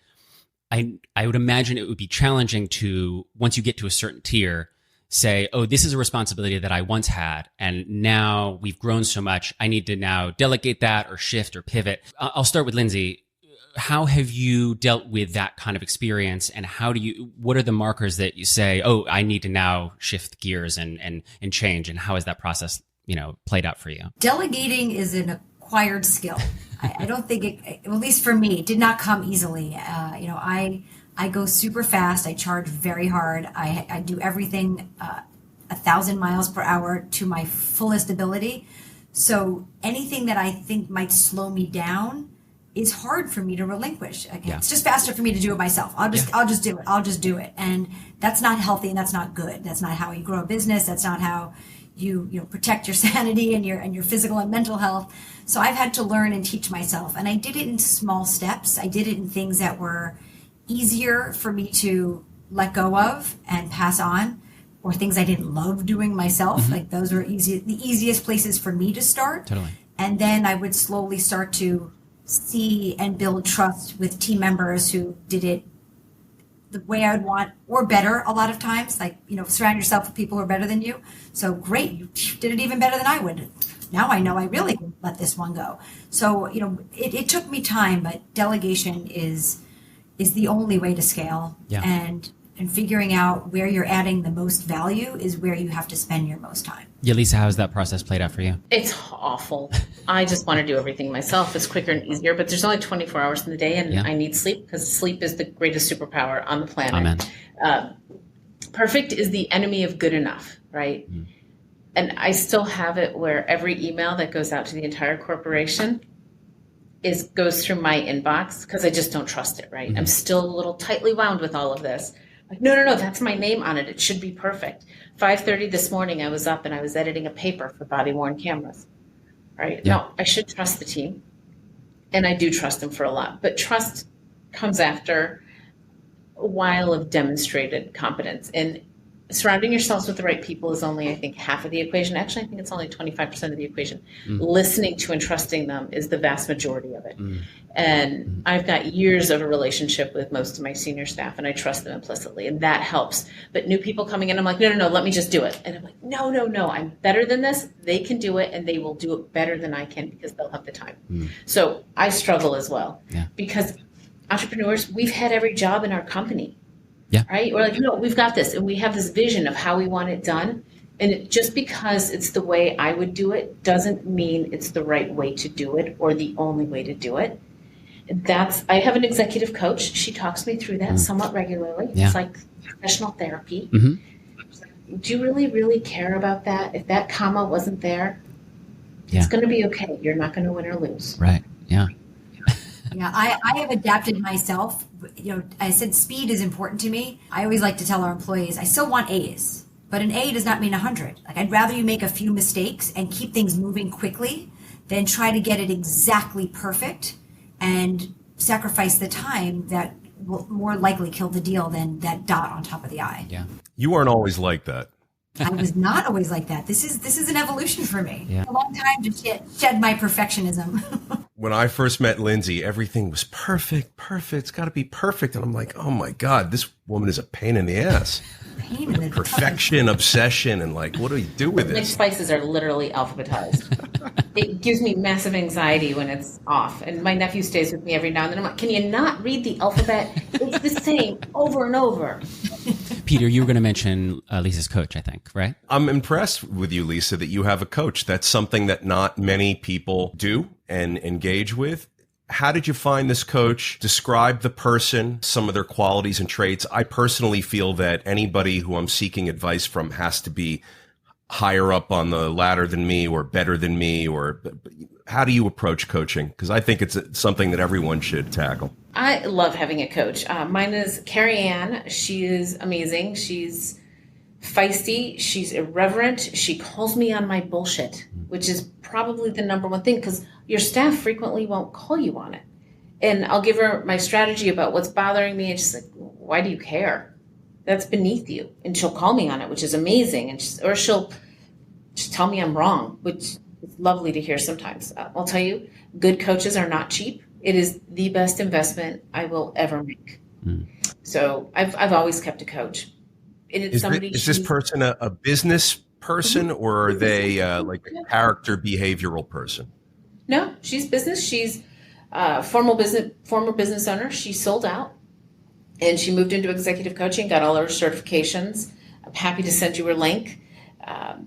I would imagine it would be challenging to, once you get to a certain tier, say, oh, this is a responsibility that I once had, and now we've grown so much, I need to now delegate that or shift or pivot. I'll start with Lindsay. How have you dealt with that kind of experience, and what are the markers that you say, oh, I need to now shift gears and change, and how has that process, played out for you? Delegating is an acquired skill. I don't think it, at least for me, it did not come easily. I go super fast. I charge very hard. I do everything 1,000 miles per hour to my fullest ability. So anything that I think might slow me down is hard for me to relinquish. It's just faster for me to do it myself. I'll just do it. And that's not healthy, and that's not good. That's not how you grow a business. That's not how you protect your sanity and your physical and mental health. So I've had to learn and teach myself, and I did it in small steps. I did it in things that were easier for me to let go of and pass on, or things I didn't love doing myself. Like those were the easiest places for me to start. Totally. And then I would slowly start to see and build trust with team members who did it the way I would want, or better a lot of times. Like, surround yourself with people who are better than you. So great, you did it even better than I would. Now I know I really can let this one go. So, it took me time, but delegation is the only way to scale. Yeah. And figuring out where you're adding the most value is where you have to spend your most time. Yeah, Lisa, how has that process played out for you? It's awful. I just want to do everything myself. It's quicker and easier, but there's only 24 hours in the day, and I need sleep because sleep is the greatest superpower on the planet. Amen. Perfect is the enemy of good enough, right? And I still have it where every email that goes out to the entire corporation goes through my inbox because I just don't trust it, right? I'm still a little tightly wound with all of this. Like, no, that's my name on it. It should be perfect. 5:30 this morning, I was up and I was editing a paper for body-worn cameras, right? Yeah. No, I should trust the team, and I do trust them for a lot. But trust comes after a while of demonstrated competence. And surrounding yourselves with the right people is only, I think, half of the equation. Actually, I think it's only 25% of the equation. Listening to and trusting them is the vast majority of it. And I've got years of a relationship with most of my senior staff, and I trust them implicitly, and that helps. But new people coming in, I'm like, no, let me just do it. And I'm like, no, I'm better than this. They can do it, and they will do it better than I can because they'll have the time. So I struggle as well because entrepreneurs, we've had every job in our company. Yeah. Right? We're like, no, we've got this. And we have this vision of how we want it done. And just because it's the way I would do it doesn't mean it's the right way to do it or the only way to do it. I have an executive coach. She talks me through that somewhat regularly. Yeah. It's like professional therapy. Do you really, really care about that? If that comma wasn't there, it's going to be okay. You're not going to win or lose. Right. Yeah. Yeah, I have adapted myself. I said speed is important to me. I always like to tell our employees, I still want A's, but an A does not mean 100. Like, I'd rather you make a few mistakes and keep things moving quickly than try to get it exactly perfect and sacrifice the time that will more likely kill the deal than that dot on top of the I. Yeah. You aren't always like that. I was not always like that. This is an evolution for me. Yeah. A long time to shed my perfectionism. When I first met Lindsay, everything was perfect. It's got to be perfect. And I'm like, oh my God, this woman is a pain in the ass. Pain in the Perfection, obsession, and like, what do you do with My this? spices are literally alphabetized. It gives me massive anxiety when it's off. And my nephew stays with me every now and then. I'm like, can you not read the alphabet? It's the same over and over. Peter, you were going to mention Lisa's coach, I think, right? I'm impressed with you, Lisa, that you have a coach. That's something that not many people do and engage with. How did you find this coach? Describe the person, some of their qualities and traits. I personally feel that anybody who I'm seeking advice from has to be higher up on the ladder than me or better than me. Or how do you approach coaching? Because I think it's something that everyone should tackle. I love having a coach. Mine is Carrie Ann. She is amazing. She's feisty. She's irreverent. She calls me on my bullshit, which is probably the number one thing because your staff frequently won't call you on it. And I'll give her my strategy about what's bothering me. And she's like, why do you care? That's beneath you. And she'll call me on it, which is amazing. And she'll just tell me I'm wrong, which is lovely to hear sometimes. I'll tell you, good coaches are not cheap. It is the best investment I will ever make. So I've always kept a coach. And it's Is this person a business person or are they like a character behavioral person? No, she's business. She's former business owner. She sold out and she moved into executive coaching, got all her certifications. I'm happy to send you her link.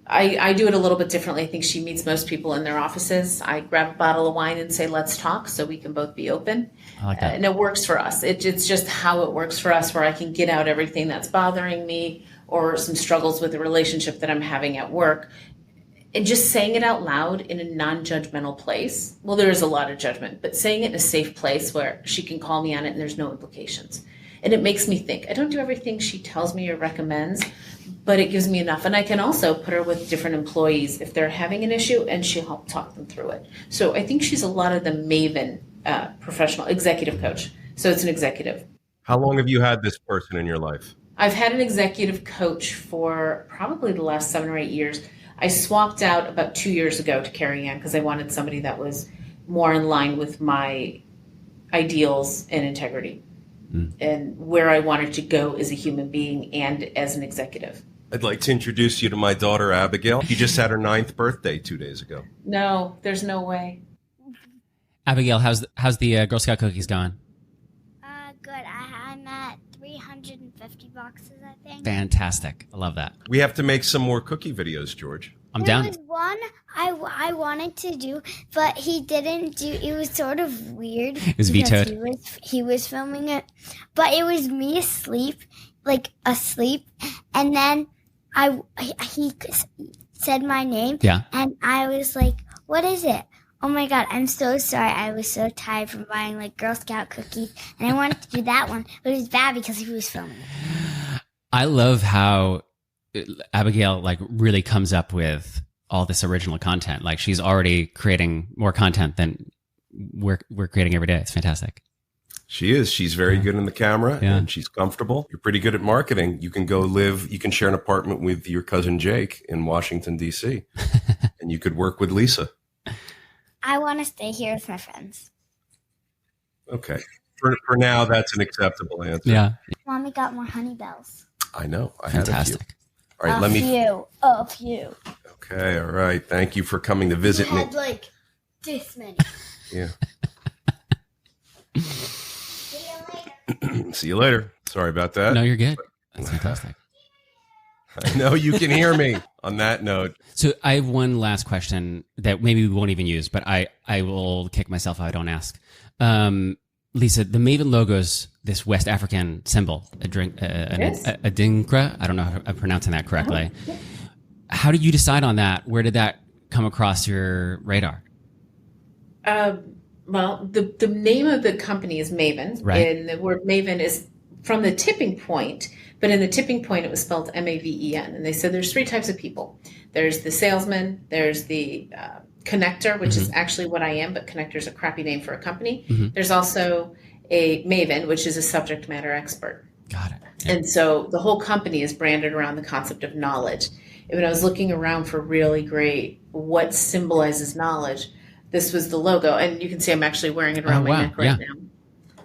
I do it a little bit differently. I think she meets most people in their offices. I grab a bottle of wine and say, let's talk so we can both be open. I like that. And it works for us. It's just how it works for us where I can get out everything that's bothering me or some struggles with the relationship that I'm having at work. And just saying it out loud in a non-judgmental place. Well, there is a lot of judgment, but saying it in a safe place where she can call me on it and there's no implications. And it makes me think. I don't do everything she tells me or recommends, but it gives me enough. And I can also put her with different employees if they're having an issue, and she'll help talk them through it. So I think she's a lot of the Mayvin professional executive coach. So it's an executive. How long have you had this person in your life? I've had an executive coach for probably the last 7 or 8 years. I swapped out about 2 years ago to Carrie Ann because I wanted somebody that was more in line with my ideals and integrity and where I wanted to go as a human being and as an executive. I'd like to introduce you to my daughter, Abigail. She just had her 9th birthday 2 days ago. No, there's no way. Abigail, how's the Girl Scout cookies going? Good. I'm at 350 boxes, I think. Fantastic. I love that. We have to make some more cookie videos, George. I'm There down. was one I wanted to do, but he didn't do. It was sort of weird. It was vetoed. He was filming it, but it was me asleep, and then he said my name, Yeah. and I was like, "What is it?" Oh my God, I'm so sorry. I was so tired from buying Girl Scout cookies, and I wanted to do that one, but it was bad because he was filming it. I love how Abigail really comes up with all this original content. She's already creating more content than we're creating every day. It's fantastic. She is. She's very good in the camera, and she's comfortable. You're pretty good at marketing. You can you can share an apartment with your cousin Jake in Washington, D.C., and you could work with Lisa. I want to stay here with my friends. Okay. For now, that's an acceptable answer. Yeah. Mommy got more honey bells. I know. I had a few. Fantastic. All right, A few. Okay, all right. Thank you for coming to visit me. Had this many. Yeah. See you later. See you later. Sorry about that. No, you're good. That's fantastic. I know you can hear me. On that note. So I have one last question that maybe we won't even use, but I will kick myself if I don't ask. Lisa, the Mayvin logo's this West African symbol, a dinkra. I don't know if I'm pronouncing that correctly. How did you decide on that? Where did that come across your radar? Well, the name of the company is Mayvin, right. And the word Mayvin is from the tipping point, but in the tipping point it was spelled M-A-V-E-N. And they said there's 3 types of people. There's the salesman, there's the connector, which is actually what I am, but connector is a crappy name for a company. There's also a Maven, which is a subject matter expert. Got it. Yeah. And so the whole company is branded around the concept of knowledge. And when I was looking around for really great what symbolizes knowledge, this was the logo. And you can see I'm actually wearing it around my neck right now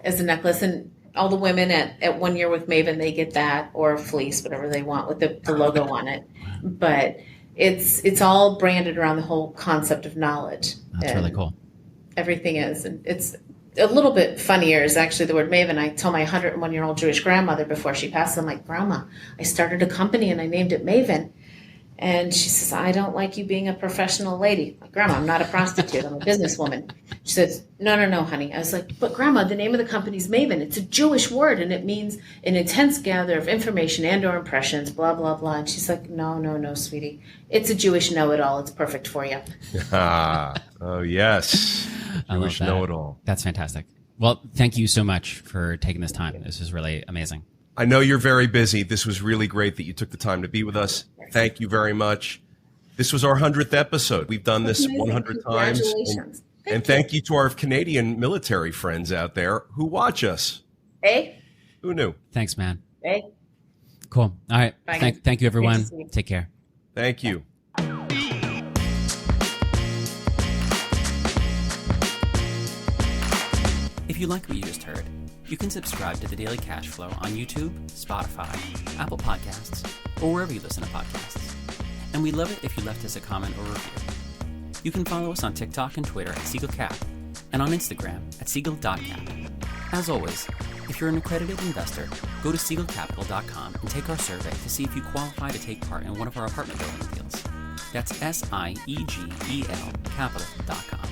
as a necklace. And all the women at 1 year with Mayvin, they get that, or a fleece, whatever they want with the logo on it. But it's all branded around the whole concept of knowledge. That's really cool. Everything is. And it's a little bit funnier is actually the word Mayvin. I told my 101-year-old Jewish grandmother before she passed, I'm like, Grandma, I started a company and I named it Mayvin. And she says, I don't like you being a professional lady. I'm like, Grandma, I'm not a prostitute. I'm a businesswoman. She says, no, honey. I was like, but Grandma, the name of the company is Mayvin. It's a Jewish word, and it means an intense gather of information and or impressions, blah, blah, blah. And she's like, no, sweetie. It's a Jewish know-it-all. It's perfect for you. Oh, yes. Jewish know-it-all. That's fantastic. Well, thank you so much for taking this time. This is really amazing. I know you're very busy. This was really great that you took the time to be with us. Thank you very much. This was our 100th episode. We've done this 100 times. Congratulations. And thank you to our Canadian military friends out there who watch us. Hey? Who knew? Thanks, man. Hey? Cool. All right. Bye. Thank you, everyone. Nice to see you. Take care. Thank you. If you like what you just heard, you can subscribe to The Daily Cash Flow on YouTube, Spotify, Apple Podcasts, or wherever you listen to podcasts. And we'd love it if you left us a comment or review. You can follow us on TikTok and Twitter at SiegelCap, and on Instagram at Siegel.cap. As always, if you're an accredited investor, go to SiegelCapital.com and take our survey to see if you qualify to take part in one of our apartment building deals. That's SIEGEL Capital.com.